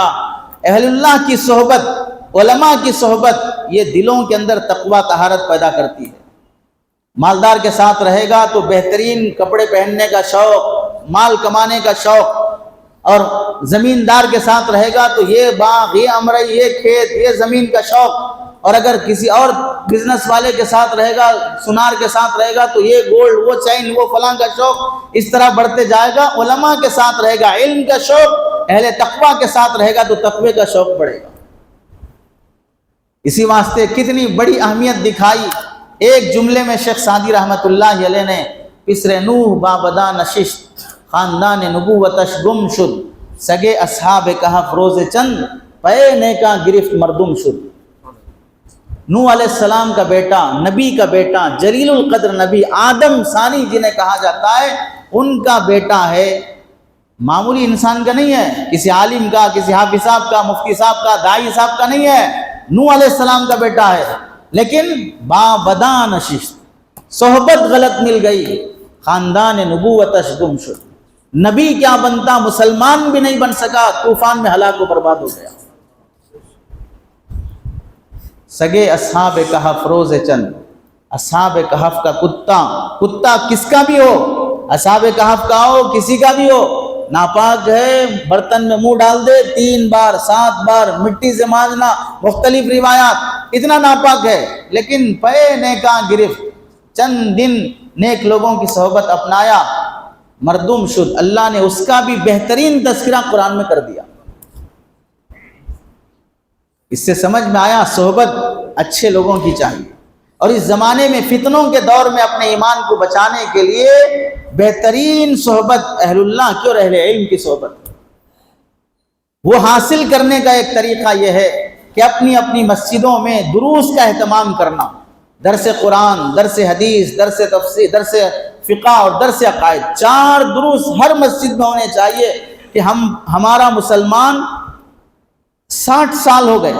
اہل اللہ کی صحبت، علماء کی صحبت، یہ دلوں کے اندر تقوی طہارت پیدا کرتی ہے. مالدار کے ساتھ رہے گا تو بہترین کپڑے پہننے کا شوق، مال کمانے کا شوق. اور زمیندار کے ساتھ رہے گا تو یہ باغ، یہ امرئی، یہ کھیت، یہ زمین کا شوق. اور اگر کسی اور بزنس والے کے ساتھ رہے گا، سنار کے ساتھ رہے گا تو یہ گولڈ، وہ چین، وہ فلاں کا شوق. اس طرح بڑھتے جائے گا. علماء کے ساتھ رہے گا، علم کا شوق. اہل تقوی کے ساتھ رہے گا تو تقوی کا شوق بڑھے گا. اسی واسطے کتنی بڑی اہمیت دکھائی ایک جملے میں شیخ سعدی رحمۃ اللہ علیہ نے. پسر نوح بابدا نشست، خاندان نبوتش گم شد. سگے اصحاب کہف روز چند، پے نیکا گرفت مردم شد. نوح علیہ السلام کا بیٹا، نبی کا بیٹا، جلیل القدر نبی آدم ثانی جنہیں کہا جاتا ہے، ان کا بیٹا ہے. معمولی انسان کا نہیں ہے، کسی عالم کا، کسی حافظ صاحب کا، مفتی صاحب کا، داعی صاحب کا نہیں ہے. نوح علیہ السلام کا بیٹا ہے. لیکن بابدا نشست، صحبت غلط مل گئی، خاندان نبوتش گم شد. نبی کیا بنتا، مسلمان بھی نہیں بن سکا، طوفان میں ہلاک و برباد ہو گیا. سگے اصحاب کہف روز چند. اصحاب کہف کا کتا کس کا بھی ہو، اصحاب کہف کا ہو، کسی کا بھی ہو، ناپاک ہے، برتن میں منہ ڈال دے 3 بار 7 بار، مٹی سے مانجنا، مختلف روایات، اتنا ناپاک ہے. لیکن پے نیکاں گرفت، چند دن نیک لوگوں کی صحبت اپنایا، مردم شد. اللہ نے اس کا بھی بہترین تذکرہ قرآن میں کر دیا. اس سے سمجھ میں آیا صحبت اچھے لوگوں کی چاہیے. اور اس زمانے میں فتنوں کے دور میں اپنے ایمان کو بچانے کے لیے بہترین صحبت اہل اللہ کی اور اہل علم کی صحبت. وہ حاصل کرنے کا ایک طریقہ یہ ہے کہ اپنی اپنی مسجدوں میں دروس کا اہتمام کرنا. درس قرآن، درس حدیث، درس تفسیر، درس فقہ اور درس عقائد. 4 دروس ہر مسجد میں ہونے چاہیے. کہ ہمارا مسلمان 60 سال ہو گئے،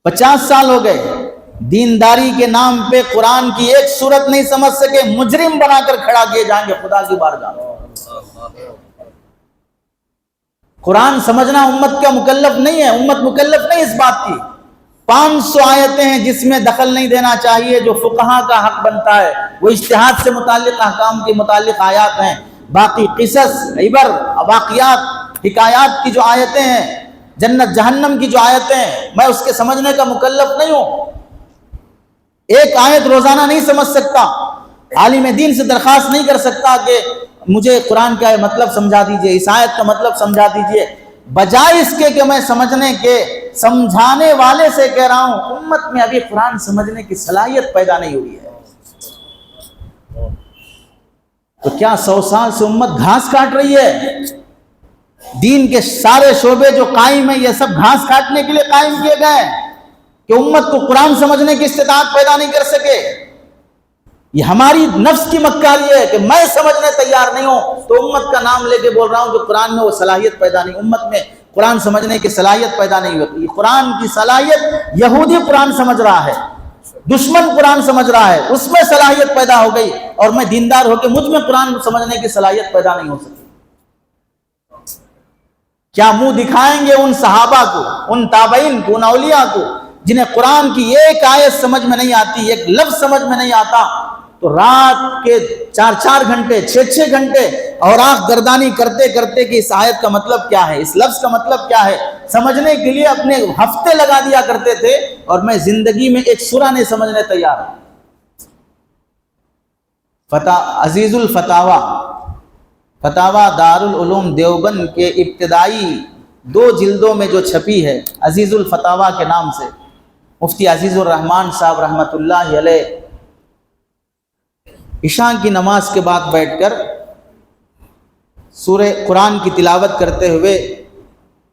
50 سال ہو گئے، دینداری کے نام پہ قرآن کی ایک سورت نہیں سمجھ سکے، مجرم بنا کر کھڑا کیے جائیں گے خدا کی بارگاہ میں. قرآن سمجھنا امت کا مکلف نہیں ہے، امت مکلف نہیں اس بات کی. 500 آیتیں ہیں جس میں دخل نہیں دینا چاہیے، جو فقہا کا حق بنتا ہے وہ اجتہاد سے متعلق احکام کے متعلق آیات ہیں. باقی قصص، عبر، واقعات، حکایات کی جو آیتیں ہیں، جنت جہنم کی جو آیتیں ہیں، میں اس کے سمجھنے کا مکلف نہیں ہوں. ایک آیت روزانہ نہیں سمجھ سکتا، عالم دین سے درخواست نہیں کر سکتا کہ مجھے قرآن کا مطلب سمجھا دیجئے، اس آیت کا مطلب سمجھا دیجئے. بجائے اس کے کہ میں سمجھنے کے سمجھانے والے سے کہہ رہا ہوں، امت میں ابھی قرآن سمجھنے کی صلاحیت پیدا نہیں ہوئی ہے۔ تو کیا 100 سال سے امت گھاس کاٹ رہی ہے؟ دین کے سارے شعبے جو قائم ہیں یہ سب گھاس کاٹنے کے لیے قائم کیے گئے کہ امت کو قرآن سمجھنے کی استطاعت پیدا نہیں کر سکے۔ یہ ہماری نفس کی مکاری ہے کہ میں سمجھنے تیار نہیں ہوں تو امت کا نام لے کے بول رہا ہوں کہ قرآن میں وہ صلاحیت پیدا نہیں، امت میں قرآن سمجھنے کی صلاحیت پیدا نہیں ہوتی۔ قرآن کی صلاحیت یہودی قرآن سمجھ رہا ہے، دشمن قرآن سمجھ رہا ہے، اس میں صلاحیت پیدا ہو گئی، اور میں دیندار ہو کے مجھ میں قرآن سمجھنے کی صلاحیت پیدا نہیں ہو سکی۔ کیا منہ دکھائیں گے ان صحابہ کو، ان تابعین کو، ان اولیاء کو جنہیں قرآن کی ایک آیت سمجھ میں نہیں آتی، ایک لفظ سمجھ میں نہیں آتا، تو رات کے 4 گھنٹے 6 گھنٹے اور آنکھ گردانی کرتے کرتے کہ اس آیت کا مطلب کیا ہے، اس لفظ کا مطلب کیا ہے، سمجھنے کے لیے اپنے ہفتے لگا دیا کرتے تھے، اور میں زندگی میں ایک سورہ نہیں سمجھنے تیار ہوں۔ عزیز الفتاوی، فتاوی دارالعلوم دیوبند کے ابتدائی 2 جلدوں میں جو چھپی ہے عزیز الفتاوی کے نام سے، مفتی عزیز الرحمان صاحب رحمۃ اللہ علیہ عشاء کی نماز کے بعد بیٹھ کر سورہ قرآن کی تلاوت کرتے ہوئے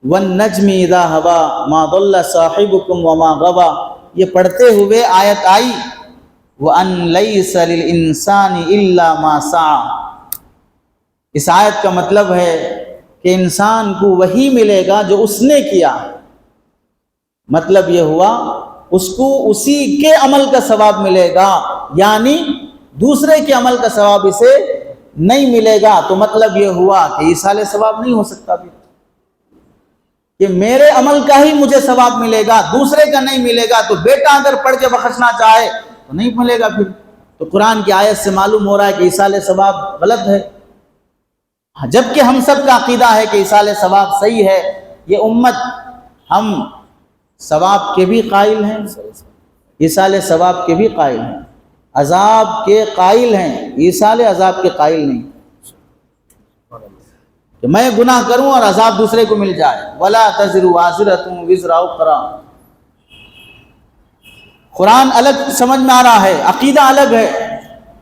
وَالنَّجْمِ إِذَا هَوَىٰ مَا ضَلَّ صَاحِبُكُمْ وَمَا غَوَىٰ، یہ پڑھتے ہوئے آیت آئی وَأَن لَيْسَ لِلْإِنسَانِ إِلَّا مَا سَعَىٰ۔ اس آیت کا مطلب ہے کہ انسان کو وہی ملے گا جو اس نے کیا، مطلب یہ ہوا اس کو اسی کے عمل کا ثواب ملے گا، یعنی دوسرے کے عمل کا ثواب اسے نہیں ملے گا۔ تو مطلب یہ ہوا کہ ایصال ثواب نہیں ہو سکتا بھی، کہ میرے عمل کا ہی مجھے ثواب ملے گا، دوسرے کا نہیں ملے گا۔ تو بیٹا اگر پڑھ کے بخشنا چاہے تو نہیں ملے گا پھر۔ تو قرآن کی آیت سے معلوم ہو رہا ہے کہ ایصال ثواب غلط ہے، جبکہ ہم سب کا عقیدہ ہے کہ ایصال ثواب صحیح ہے۔ یہ امت ہم ثواب کے بھی قائل ہیں، ایصال ثواب کے بھی قائل ہیں، عذاب کے قائل ہیں، ایصال عذاب کے قائل نہیں کہ میں گناہ کروں اور عذاب دوسرے کو مل جائے۔ وَلَا تَزِرُ وَازِرَةٌ وِزْرَ أُخْرَىٰ۔ قرآن الگ سمجھ میں آ رہا ہے، عقیدہ الگ ہے۔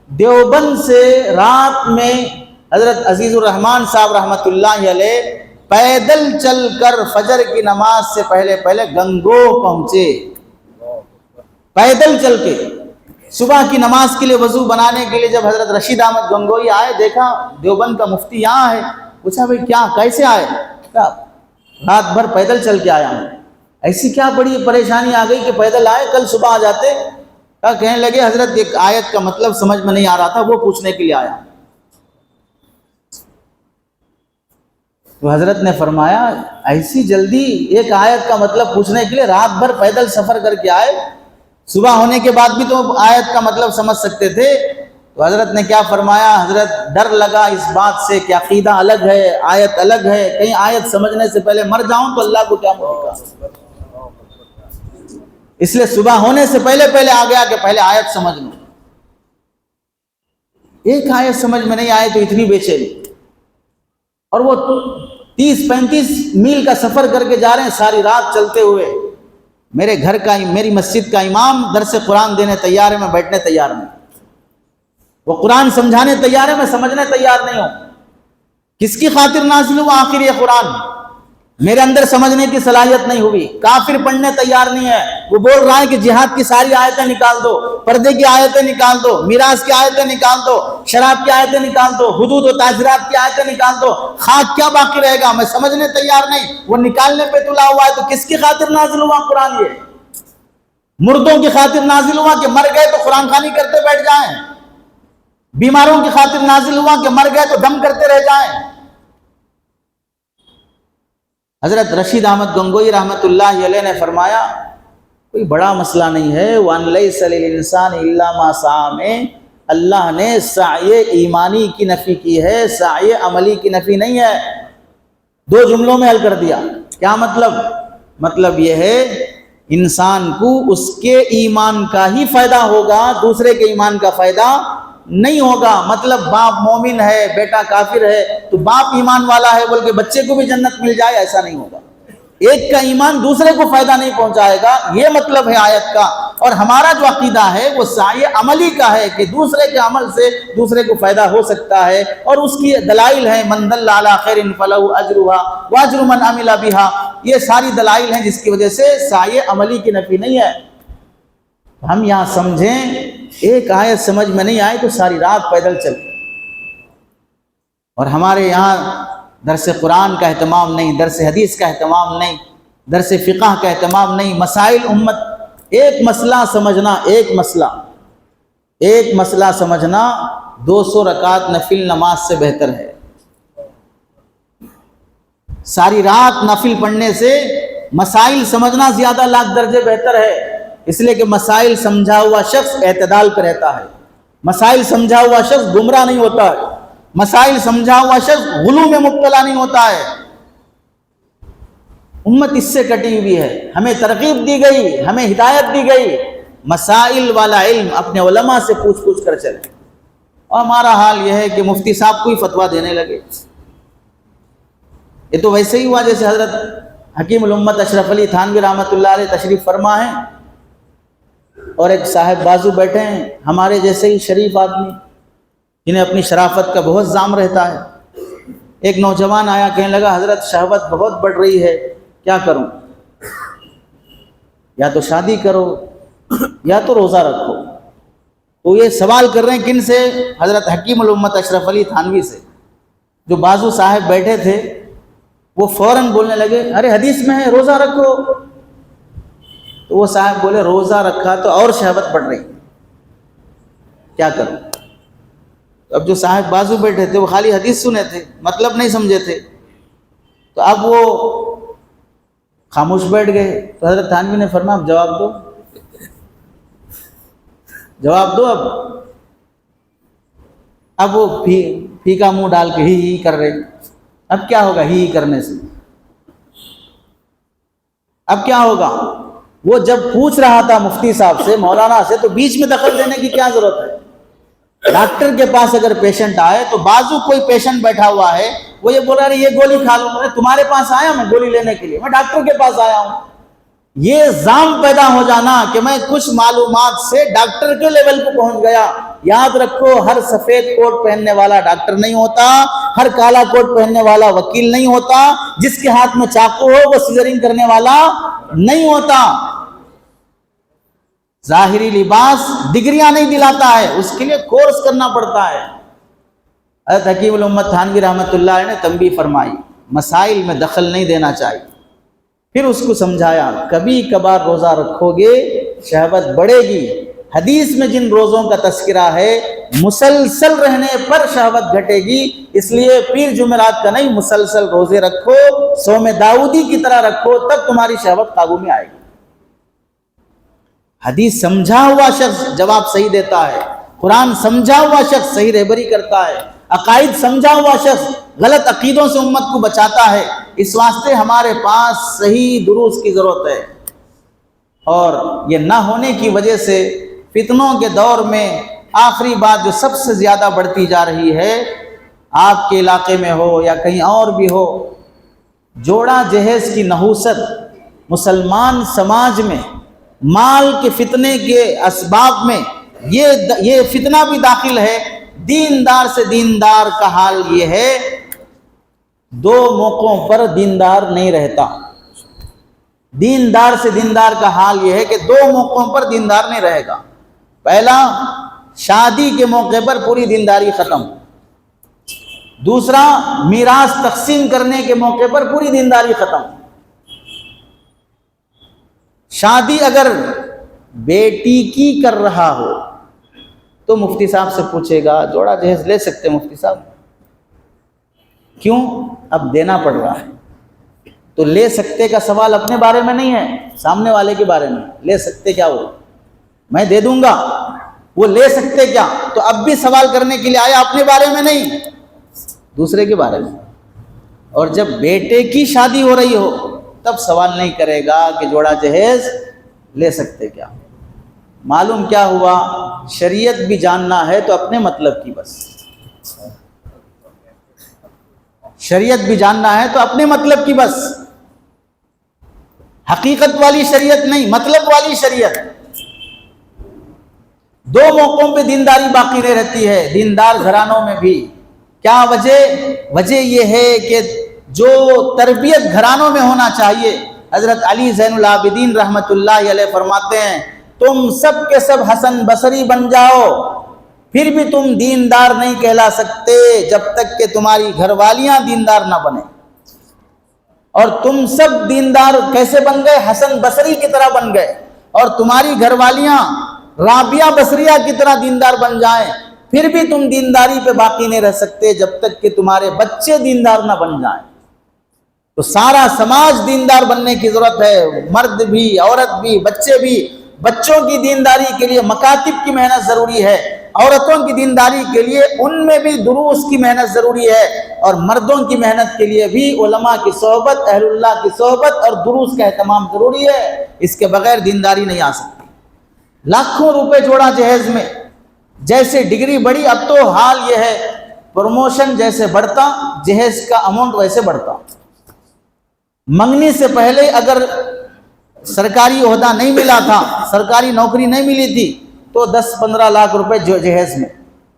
دیوبند سے رات میں حضرت عزیز الرحمان صاحب رحمۃ اللہ علیہ پیدل چل کر فجر کی نماز سے پہلے گنگو پہنچے، پیدل چل کے۔ صبح کی نماز کے لیے وضو بنانے کے لیے جب حضرت رشید احمد گنگوئی آئے، دیکھا دیوبند کا مفتی یہاں ہے، پوچھا بھائی کیا کیسے آئے؟ کہا رات بھر پیدل چل کے آیا ہوں۔ ایسی کیا بڑی پریشانی آ گئی کہ پیدل آئے، کل صبح آ جاتے؟ کہا کہنے لگے حضرت ایک آیت کا مطلب سمجھ میں نہیں آ رہا تھا، وہ پوچھنے کے لیے آیا۔ تو حضرت نے فرمایا ایسی جلدی ایک آیت کا مطلب پوچھنے کے لیے رات بھر پیدل سفر کر کے آئے، صبح ہونے کے بعد بھی تو آیت کا مطلب سمجھ سکتے تھے۔ تو حضرت نے کیا فرمایا؟ حضرت ڈر لگا اس بات سے کہ عقیدہ الگ ہے، آیت الگ ہے، کہیں آیت سمجھنے سے پہلے مر جاؤں تو اللہ کو کیا ملے گا، اس لیے صبح ہونے سے پہلے آ گیا کہ پہلے آیت سمجھ لوں۔ ایک آیت سمجھ میں نہیں آئے تو اتنی بے چینی، اور وہ 30-35 میل کا سفر کر کے جا رہے ہیں ساری رات چلتے ہوئے۔ میرے گھر کا میری مسجد کا امام درس قرآن دینے تیار ہے، میں بیٹھنے تیار نہیں، وہ قرآن سمجھانے تیار ہے، میں سمجھنے تیار نہیں ہوں۔ کس کی خاطر نازل ہوا آخر یہ قرآن؟ میرے اندر سمجھنے کی صلاحیت نہیں ہوئی۔ کافر پڑھنے تیار نہیں ہے، وہ بول رہا ہے کہ جہاد کی ساری آیتیں نکال دو، پردے کی آیتیں نکال دو، میراث کی آیتیں نکال دو، شراب کی آیتیں نکال دو، حدود و تعزیرات کی آیتیں نکال دو، خاک کیا باقی رہے گا؟ میں سمجھنے تیار نہیں، وہ نکالنے پہ تلا ہوا ہے۔ تو کس کی خاطر نازل ہوا قرآن؟ یہ مردوں کی خاطر نازل ہوا کہ مر گئے تو قرآن خوانی کرتے بیٹھ جائیں؟ بیماروں کی خاطر نازل ہوا کہ مر گئے تو دم کرتے رہ جائیں؟ حضرت رشید احمد گنگوئی رحمۃ اللہ علیہ نے فرمایا کوئی بڑا مسئلہ نہیں ہے۔ وَأَن لَيْسَ لِلْإِنسَانِ إِلَّا مَا سَعَىٰ میں اللہ نے سعی ایمانی کی نفی کی ہے، سعی عملی کی نفی نہیں ہے۔ 2 جملوں میں حل کر دیا۔ کیا مطلب؟ مطلب یہ ہے انسان کو اس کے ایمان کا ہی فائدہ ہوگا، دوسرے کے ایمان کا فائدہ نہیں ہوگا۔ مطلب باپ مومن ہے، بیٹا کافر ہے تو باپ ایمان والا ہے بول کے بچے کو بھی جنت مل جائے، ایسا نہیں ہوگا۔ ایک کا ایمان دوسرے کو فائدہ نہیں پہنچائے گا، یہ مطلب ہے آیت کا۔ اور ہمارا جو عقیدہ ہے وہ سعی عملی کا ہے کہ دوسرے کے عمل سے دوسرے کو فائدہ ہو سکتا ہے، اور اس کی دلائل ہیں من دل علی خیر فلہ اجرها واجر من عمل بها، یہ ساری دلائل ہیں جس کی وجہ سے سعی عملی کی نفی نہیں ہے۔ ہم یہاں سمجھیں، ایک آیت سمجھ میں نہیں آئی تو ساری رات پیدل چل، اور ہمارے یہاں درس قرآن کا اہتمام نہیں، درس حدیث کا اہتمام نہیں، درس فقہ کا اہتمام نہیں۔ مسائل امت، ایک مسئلہ سمجھنا، ایک مسئلہ سمجھنا 200 رکعت نفل نماز سے بہتر ہے۔ ساری رات نفل پڑھنے سے مسائل سمجھنا زیادہ لاکھ درجے بہتر ہے، اس لیے کہ مسائل سمجھا ہوا شخص اعتدال پہ رہتا ہے، مسائل سمجھا ہوا شخص گمراہ نہیں ہوتا ہے، مسائل سمجھا ہوا شخص غلو میں مبتلا نہیں ہوتا ہے۔ امت اس سے کٹی ہوئی ہے، ہمیں ترغیب دی گئی، ہمیں ہدایت دی گئی، مسائل والا علم اپنے علماء سے پوچھ پوچھ کر چلے، اور ہمارا حال یہ ہے کہ مفتی صاحب کو ہی فتویٰ دینے لگے۔ یہ تو ویسے ہی ہوا جیسے حضرت حکیم الامت اشرف علی تھانوی رحمۃ اللہ علیہ تشریف فرما ہیں، اور ایک صاحب بازو بیٹھے ہیں ہمارے جیسے ہی شریف آدمی، جنہیں اپنی شرافت کا بہت زام رہتا ہے۔ ایک نوجوان آیا، کہنے لگا حضرت شہوت بہت بڑھ رہی ہے، کیا کروں؟ یا تو شادی کرو یا تو روزہ رکھو۔ تو یہ سوال کر رہے ہیں کن سے؟ حضرت حکیم الامت اشرف علی تھانوی سے۔ جو بازو صاحب بیٹھے تھے وہ فوراً بولنے لگے، ارے حدیث میں ہے روزہ رکھو۔ تو وہ صاحب بولے روزہ رکھا تو اور شہوت بڑھ رہی، کیا کروں؟ اب جو صاحب بازو بیٹھے تھے وہ خالی حدیث سنے تھے، مطلب نہیں سمجھے تھے، تو اب وہ خاموش بیٹھ گئے۔ تو حضرت تھانوی نے فرمایا اب جواب دو، جواب دو۔ اب وہ پھیکا منہ ڈال کے ہی کر رہے، اب کیا ہوگا ہی کرنے سے؟ اب کیا ہوگا؟ وہ جب پوچھ رہا تھا مفتی صاحب سے، مولانا سے، تو بیچ میں دخل دینے کی کیا ضرورت ہے؟ ڈاکٹر کے پاس اگر پیشنٹ آئے تو بازو کوئی پیشنٹ بیٹھا ہوا ہے، وہ یہ بول رہا ہے یہ گولی کھا لو، تمہارے پاس آیا میں گولی لینے کے لیے، میں ڈاکٹر کے پاس آیا ہوں۔ یہ ظام پیدا ہو جانا کہ میں کچھ معلومات سے ڈاکٹر کے لیول کو پہنچ گیا۔ یاد رکھو، ہر سفید کوٹ پہننے والا ڈاکٹر نہیں ہوتا، ہر کالا کوٹ پہننے والا وکیل نہیں ہوتا، جس کے ہاتھ میں چاقو ہو وہ سیزرنگ کرنے والا نہیں ہوتا۔ ظاہری لباس ڈگریاں نہیں دلاتا ہے، اس کے لیے کورس کرنا پڑتا ہے۔ حضرت حکیم الامت تھانوی رحمۃ اللہ علیہ نے تنبیہ فرمائی، مسائل میں دخل نہیں دینا چاہیے۔ پھر اس کو سمجھایا کبھی کبھار روزہ رکھو گے شہوت بڑھے گی، حدیث میں جن روزوں کا تذکرہ ہے مسلسل رہنے پر شہوت گھٹے گی، اس لیے پیر جمعرات کا نہیں، مسلسل روزے رکھو، صوم داؤدی کی طرح رکھو، تب تمہاری شہوت قابو میں آئے گی۔ حدیث سمجھا ہوا شخص جواب صحیح دیتا ہے، قرآن سمجھا ہوا شخص صحیح رہبری کرتا ہے، عقائد سمجھا ہوا شخص غلط عقیدوں سے امت کو بچاتا ہے۔ اس واسطے ہمارے پاس صحیح دروس کی ضرورت ہے، اور یہ نہ ہونے کی وجہ سے فتنوں کے دور میں آخری بات جو سب سے زیادہ بڑھتی جا رہی ہے، آپ کے علاقے میں ہو یا کہیں اور بھی ہو، جوڑا جہیز کی نحوست مسلمان سماج میں مال کے فتنے کے اسباب میں یہ فتنہ بھی داخل ہے۔ دیندار سے دیندار کا حال یہ ہے، دو موقعوں پر دیندار نہیں رہتا۔ دیندار سے دیندار کا حال یہ ہے کہ دو موقعوں پر دیندار نہیں رہے گا۔ پہلا، شادی کے موقع پر پوری دینداری ختم، دوسرا میراث تقسیم کرنے کے موقع پر پوری دینداری ختم۔ شادی اگر بیٹی کی کر رہا ہو تو مفتی صاحب سے پوچھے گا جوڑا جہیز لے سکتے مفتی صاحب؟ کیوں؟ اب دینا پڑ رہا ہے۔ تو لے سکتے کا سوال اپنے بارے میں نہیں ہے، سامنے والے کے بارے میں۔ لے سکتے کیا؟ وہ میں دے دوں گا، وہ لے سکتے کیا؟ تو اب بھی سوال کرنے کے لیے آیا، اپنے بارے میں نہیں، دوسرے کے بارے میں۔ اور جب بیٹے کی شادی ہو رہی ہو تب سوال نہیں کرے گا کہ جوڑا جہیز لے سکتے کیا۔ معلوم کیا ہوا؟ شریعت بھی جاننا ہے تو اپنے مطلب کی بس، شریعت بھی جاننا ہے تو اپنے مطلب کی بس۔ حقیقت والی شریعت نہیں، مطلب والی شریعت۔ دو موقعوں پہ دینداری باقی نہیں رہتی ہے دیندار گھرانوں میں بھی۔ کیا وجہ یہ ہے کہ جو تربیت گھرانوں میں ہونا چاہیے، حضرت علی زین العابدین رحمت اللہ علیہ فرماتے ہیں تم سب کے سب حسن بصری بن جاؤ پھر بھی تم دیندار نہیں کہلا سکتے جب تک کہ تمہاری گھر والیاں دیندار نہ بنیں۔ اور تم سب دیندار کیسے بن گئے؟ حسن بصری کی طرح بن گئے، اور تمہاری گھر والیاں رابعہ بصریہ کی طرح دیندار بن جائیں، پھر بھی تم دینداری پہ باقی نہیں رہ سکتے جب تک کہ تمہارے بچے دیندار نہ بن جائیں۔ تو سارا سماج دیندار بننے کی ضرورت ہے، مرد بھی، عورت بھی، بچے بھی۔ بچوں کی دینداری کے لیے مکاتب کی محنت ضروری ہے، عورتوں کی دینداری کے لیے ان میں بھی دروس کی محنت ضروری ہے، اور مردوں کی محنت کے لیے بھی علماء کی صحبت، اہل اللہ کی صحبت اور دروس کا اہتمام ضروری ہے۔ اس کے بغیر دینداری نہیں آ سکتی۔ لاکھوں روپے جوڑا جہیز میں، جیسے ڈگری بڑھی اب تو حال یہ ہے پروموشن جیسے بڑھتا جہیز کا اماؤنٹ ویسے بڑھتا۔ منگنی سے پہلے اگر سرکاری عہدہ نہیں ملا تھا، سرکاری نوکری نہیں ملی تھی تو 10-15 لاکھ روپے جہیز میں۔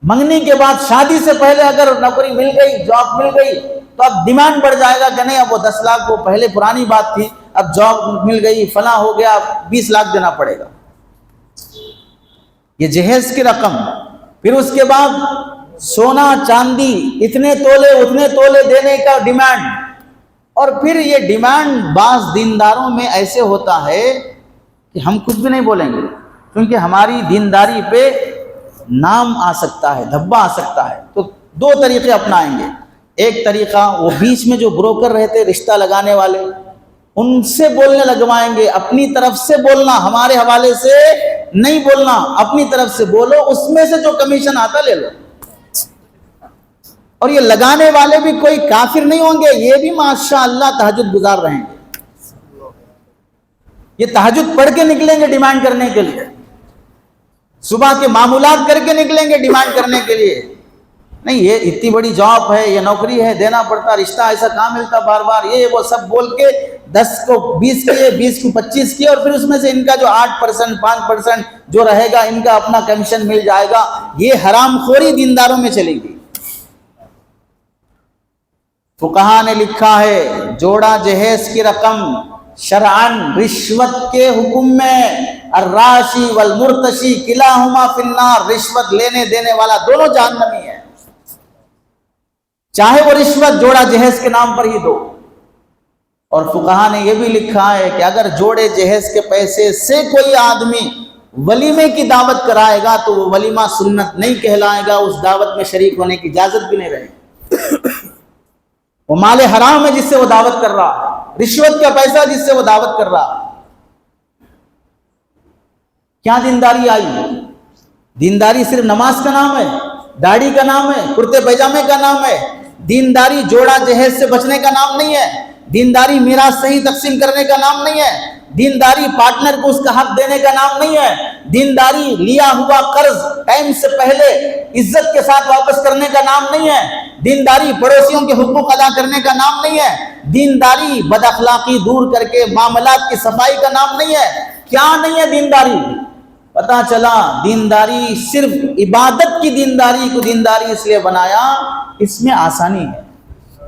منگنی کے بعد شادی سے پہلے اگر نوکری مل گئی، جاب مل گئی تو اب ڈیمانڈ بڑھ جائے گا کہ نہیں اب وہ 10 لاکھ وہ پہلے پرانی بات تھی، اب جاب مل گئی فلاں ہو گیا، اب 20 لاکھ دینا پڑے گا۔ یہ جہیز کی رقم۔ پھر اس کے بعد سونا چاندی اتنے تولے دینے کا ڈیمانڈ۔ اور پھر یہ ڈیمانڈ بعض دینداروں میں ایسے ہوتا ہے کہ ہم کچھ بھی نہیں بولیں گے کیونکہ ہماری دینداری پہ نام آ سکتا ہے، دھبا آ سکتا ہے۔ تو دو طریقے اپنائیں گے۔ ایک طریقہ وہ بیچ میں جو بروکر رہتے رشتہ لگانے والے، ان سے بولنے لگوائیں گے، اپنی طرف سے بولنا، ہمارے حوالے سے نہیں بولنا، اپنی طرف سے بولو، اس میں سے جو کمیشن آتا لے لو۔ اور یہ لگانے والے بھی کوئی کافر نہیں ہوں گے، یہ بھی ماشاءاللہ تہجد گزار رہیں گے، یہ تہجد پڑھ کے نکلیں گے ڈیمانڈ کرنے کے لیے، صبح کے معمولات کر کے نکلیں گے ڈیمانڈ کرنے کے لیے۔ نہیں یہ اتنی بڑی جاب ہے، یہ نوکری ہے، دینا پڑتا، رشتہ ایسا کہاں ملتا بار بار، یہ وہ سب بول کے 10 کو 20 کیے، 20 کو 25 کیے، اور پھر اس میں سے ان کا جو 8% 5% جو رہے گا ان کا اپنا کمیشن مل جائے گا۔ یہ حرام خوری دینداروں میں چلے گی۔ فقہا نے لکھا ہے جوڑا جہیز کی رقم شرعاً رشوت کے حکم میں الراشی والمرتشی کلاہما فی النار، رشوت لینے دینے والا دونوں جہنمی ہے، چاہے وہ رشوت جوڑا جہیز کے نام پر ہی دو۔ اور فقہا نے یہ بھی لکھا ہے کہ اگر جوڑے جہیز کے پیسے سے کوئی آدمی ولیمے کی دعوت کرائے گا تو وہ ولیمہ سنت نہیں کہلائے گا، اس دعوت میں شریک ہونے کی اجازت بھی نہیں رہے گی۔ وہ مال حرام ہے جس سے وہ دعوت کر رہا ہے، رشوت کا پیسہ جس سے وہ دعوت کر رہا ہے۔ کیا دینداری آئی؟ دینداری صرف نماز کا نام ہے، داڑھی کا نام ہے، کرتے پیجامے کا نام ہے۔ دینداری جوڑا جہیز سے بچنے کا نام نہیں ہے، دینداری میراث صحیح تقسیم کرنے کا نام نہیں ہے، دینداری پارٹنر کو اس کا حق دینے کا نام نہیں ہے، دینداری لیا ہوا قرض ٹائم سے پہلے عزت کے ساتھ واپس کرنے کا نام نہیں ہے، دینداری پڑوسیوں کے حقوق ادا کرنے کا نام نہیں ہے، دینداری بد اخلاقی دور کر کے معاملات کی صفائی کا نام نہیں ہے۔ کیا نہیں ہے دینداری؟ پتہ چلا دینداری صرف عبادت کی دینداری کو دینداری اس لیے بنایا، اس میں آسانی ہے،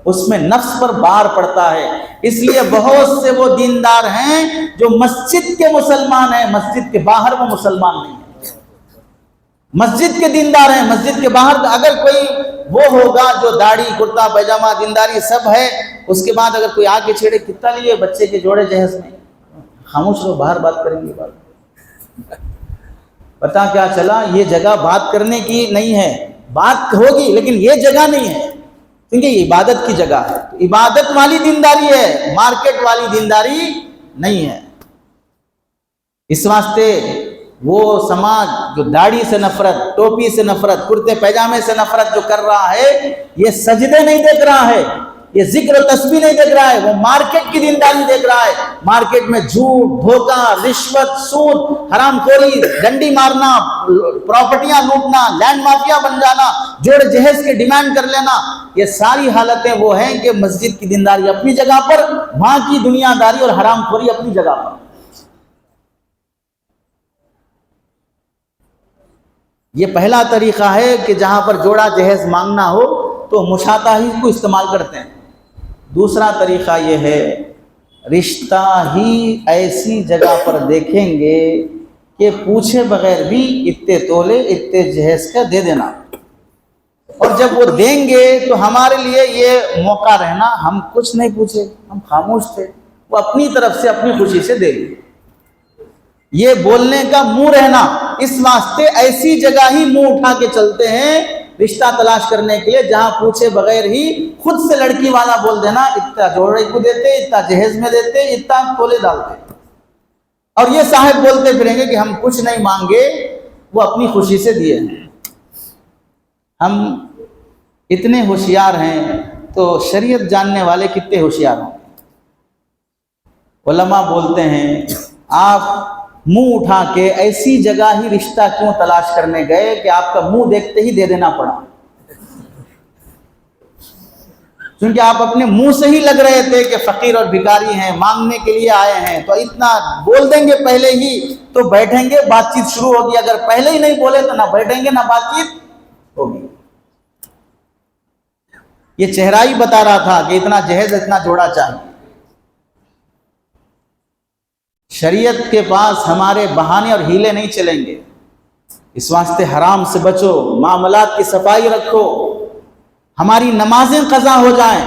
اس میں نفس پر بار پڑتا ہے، اس لیے بہت سے وہ دیندار ہیں جو مسجد کے مسلمان ہیں، مسجد کے باہر وہ مسلمان نہیں ہیں۔ مسجد کے دیندار ہیں، مسجد کے باہر اگر کوئی وہ ہوگا جو داڑھی کرتا پیجامہ دینداری سب ہے، اس کے بعد اگر کوئی آ کے چھیڑے کتنا لیے بچے کے جوڑے جہیز میں، خاموش رہو، باہر بات کریں گے بات۔ پتہ کیا چلا یہ جگہ بات کرنے کی نہیں ہے، بات ہوگی لیکن یہ جگہ نہیں ہے، کیونکہ یہ عبادت کی جگہ ہے، عبادت والی دینداری ہے، مارکیٹ والی دینداری نہیں ہے۔ اس واسطے وہ سماج جو داڑھی سے نفرت، ٹوپی سے نفرت، کرتے پیجامے سے نفرت جو کر رہا ہے، یہ سجدے نہیں دیکھ رہا ہے، یہ ذکر و تسبیح نہیں دیکھ رہا ہے، وہ مارکیٹ کی دینداری دیکھ رہا ہے۔ مارکیٹ میں جھوٹ، دھوکہ، رشوت، سود، حرام خوری، ڈنڈی مارنا، پراپرٹیاں لوٹنا، لینڈ مافیا بن جانا، جوڑ جہیز کے ڈیمانڈ کر لینا، یہ ساری حالتیں وہ ہیں کہ مسجد کی دینداری اپنی جگہ پر، وہاں کی دنیا داری اور حرام خوری اپنی جگہ پر۔ یہ پہلا طریقہ ہے کہ جہاں پر جوڑا جہیز مانگنا ہو تو مشاطہ ہی کو استعمال کرتے ہیں۔ دوسرا طریقہ یہ ہے، رشتہ ہی ایسی جگہ پر دیکھیں گے کہ پوچھے بغیر بھی اتنے تولے اتنے جہیز کا دے دینا، اور جب وہ دیں گے تو ہمارے لیے یہ موقع رہنا، ہم کچھ نہیں پوچھے، ہم خاموش تھے، وہ اپنی طرف سے اپنی خوشی سے دے گے۔ یہ بولنے کا منہ رہنا، اس واسطے ایسی جگہ ہی منہ اٹھا کے چلتے ہیں رشتہ تلاش کرنے کے لیے جہاں پوچھے بغیر ہی خود سے لڑکی والا بول دینا، اتنا جوڑے کو دیتے، اتنا جہیز میں دیتے، اتنا تولے ڈالتے، اور یہ صاحب بولتے پھریں گے کہ ہم کچھ نہیں مانگے، وہ اپنی خوشی سے دیے ہیں۔ ہم اتنے ہوشیار ہیں تو شریعت جاننے والے کتنے ہوشیار ہوں۔ علماء بولتے ہیں آپ منہ اٹھا کے ایسی جگہ ہی رشتہ کیوں تلاش کرنے گئے کہ آپ کا منہ دیکھتے ہی دے دینا پڑا، کیونکہ آپ اپنے منہ سے ہی لگ رہے تھے کہ فقیر اور بھکاری ہیں، مانگنے کے لیے آئے ہیں، تو اتنا بول دیں گے پہلے ہی تو بیٹھیں گے، بات چیت شروع ہوگی۔ اگر پہلے ہی نہیں بولے تو نہ بیٹھیں گے نہ بات چیت ہوگی۔ یہ چہرہ ہی بتا رہا تھا کہ اتنا جہیز اتنا جوڑا چاہیے۔ شریعت کے پاس ہمارے بہانے اور ہیلے نہیں چلیں گے، اس واسطے حرام سے بچو، معاملات کی صفائی رکھو، ہماری نمازیں قضا ہو جائیں،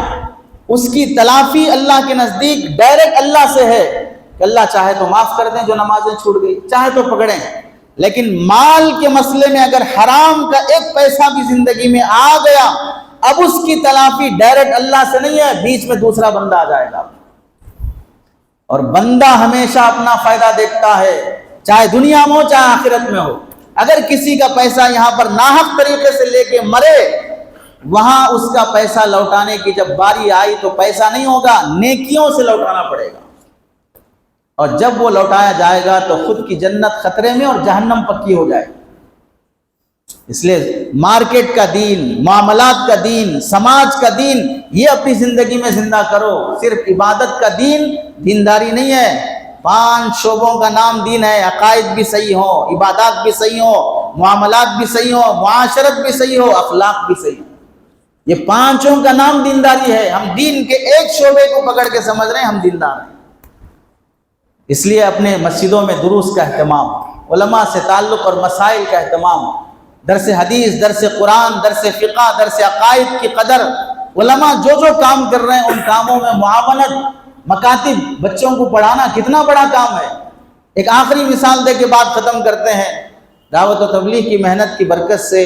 اس کی تلافی اللہ کے نزدیک ڈائریکٹ اللہ سے ہے کہ اللہ چاہے تو معاف کر دیں جو نمازیں چھوٹ گئی، چاہے تو پکڑیں، لیکن مال کے مسئلے میں اگر حرام کا ایک پیسہ بھی زندگی میں آ گیا، اب اس کی تلافی ڈائریکٹ اللہ سے نہیں ہے، بیچ میں دوسرا بندہ آ جائے گا، اور بندہ ہمیشہ اپنا فائدہ دیکھتا ہے، چاہے دنیا میں ہو چاہے آخرت میں ہو۔ اگر کسی کا پیسہ یہاں پر ناحق طریقے سے لے کے مرے، وہاں اس کا پیسہ لوٹانے کی جب باری آئی تو پیسہ نہیں ہوگا، نیکیوں سے لوٹانا پڑے گا، اور جب وہ لوٹایا جائے گا تو خود کی جنت خطرے میں اور جہنم پکی ہو جائے گی۔ اس لیے مارکیٹ کا دین، معاملات کا دین، سماج کا دین، یہ اپنی زندگی میں زندہ کرو۔ صرف عبادت کا دین دینداری نہیں ہے، 5 شعبوں کا نام دین ہے، عقائد بھی صحیح ہو، عبادات بھی صحیح ہو، معاملات بھی صحیح ہو، معاشرت بھی صحیح ہو، اخلاق بھی صحیح ہو، یہ 5 کا نام دینداری ہے۔ ہم دین کے ایک شعبے کو پکڑ کے سمجھ رہے ہیں ہم دیندار ہیں۔ اس لیے اپنے مسجدوں میں دروس کا اہتمام، علماء سے تعلق اور مسائل کا اہتمام، درس حدیث، درس قرآن، درس فقہ، درس عقائد کی قدر، علماء جو جو کام کر رہے ہیں ان کاموں میں معاونت، مکاتب، بچوں کو پڑھانا کتنا بڑا کام ہے۔ ایک آخری مثال دے کے بات ختم کرتے ہیں۔ دعوت و تبلیغ کی محنت کی برکت سے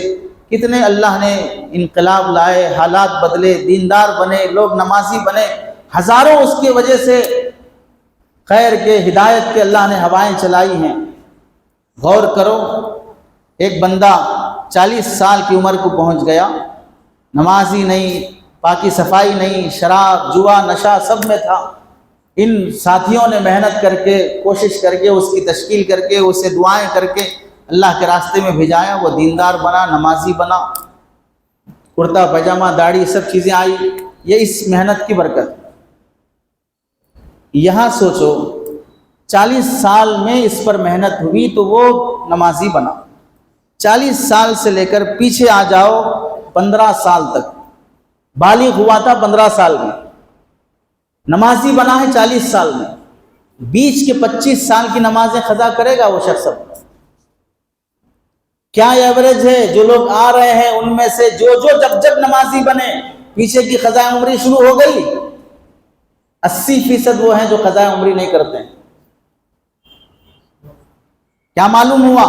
کتنے اللہ نے انقلاب لائے، حالات بدلے، دیندار بنے، لوگ نمازی بنے، ہزاروں اس کی وجہ سے خیر کے، ہدایت کے اللہ نے ہوائیں چلائی ہیں۔ غور کرو، ایک بندہ 40 سال کی عمر کو پہنچ گیا، نمازی نہیں، پاکی صفائی نہیں، شراب، جوا، نشہ سب میں تھا۔ ان ساتھیوں نے محنت کر کے، کوشش کر کے، اس کی تشکیل کر کے، اسے دعائیں کر کے اللہ کے راستے میں بھیجایا، وہ دیندار بنا، نمازی بنا، کرتا پاجامہ، داڑھی سب چیزیں آئی، یہ اس محنت کی برکت۔ یہاں سوچو 40 سال میں اس پر محنت ہوئی تو وہ نمازی بنا، 40 سال سے لے کر پیچھے آ جاؤ 15 سال تک، بالغ ہوا تھا 15 سال میں، نمازی بنا ہے 40 سال میں، بیچ کے 25 سال کی نمازیں قضا کرے گا وہ شخص؟ کیا ایوریج ہے؟ جو لوگ آ رہے ہیں ان میں سے جو جب نمازی بنے پیچھے کی قضاء عمری شروع ہو گئی، 80% وہ ہیں جو قضاء عمری نہیں کرتے ہیں۔ کیا معلوم ہوا؟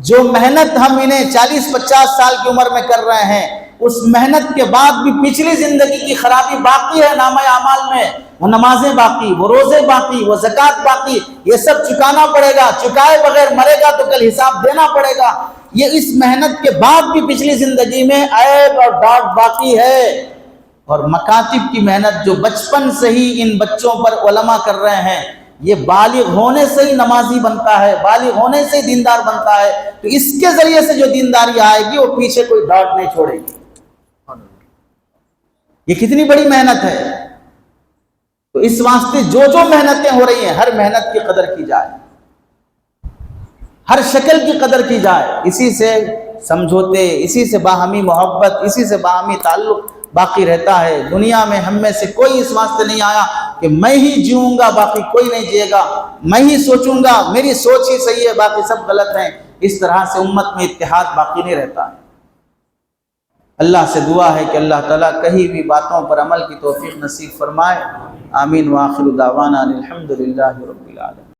جو محنت ہم انہیں 40-50 سال کی عمر میں کر رہے ہیں، اس محنت کے بعد بھی پچھلی زندگی کی خرابی باقی ہے نامہ اعمال میں، وہ نمازیں باقی، وہ روزے باقی، وہ زکوٰۃ باقی، یہ سب چکانا پڑے گا، چکائے بغیر مرے گا تو کل حساب دینا پڑے گا۔ یہ اس محنت کے بعد بھی پچھلی زندگی میں عیب اور ڈاٹ باقی ہے۔ اور مکاتب کی محنت جو بچپن سے ہی ان بچوں پر علماء کر رہے ہیں، یہ بالغ ہونے سے ہی نمازی بنتا ہے، بالغ ہونے سے ہی دیندار بنتا ہے، تو اس کے ذریعے سے جو دینداری آئے گی وہ پیچھے کوئی ڈاٹ نہیں چھوڑے گی۔ یہ کتنی بڑی محنت ہے۔ تو اس واسطے جو محنتیں ہو رہی ہیں، ہر محنت کی قدر کی جائے، ہر شکل کی قدر کی جائے، اسی سے سمجھوتے، اسی سے باہمی محبت، اسی سے باہمی تعلق باقی رہتا ہے۔ دنیا میں ہم میں سے کوئی اس واسطے نہیں آیا کہ میں ہی جیوں گا باقی کوئی نہیں جیے گا، میں ہی سوچوں گا میری سوچ ہی صحیح ہے باقی سب غلط ہیں، اس طرح سے امت میں اتحاد باقی نہیں رہتا ہے۔ اللہ سے دعا ہے کہ اللہ تعالیٰ کہی بھی باتوں پر عمل کی توفیق نصیب فرمائے۔ آمین۔ وآخر دعوانا الحمدللہ رب العالمین۔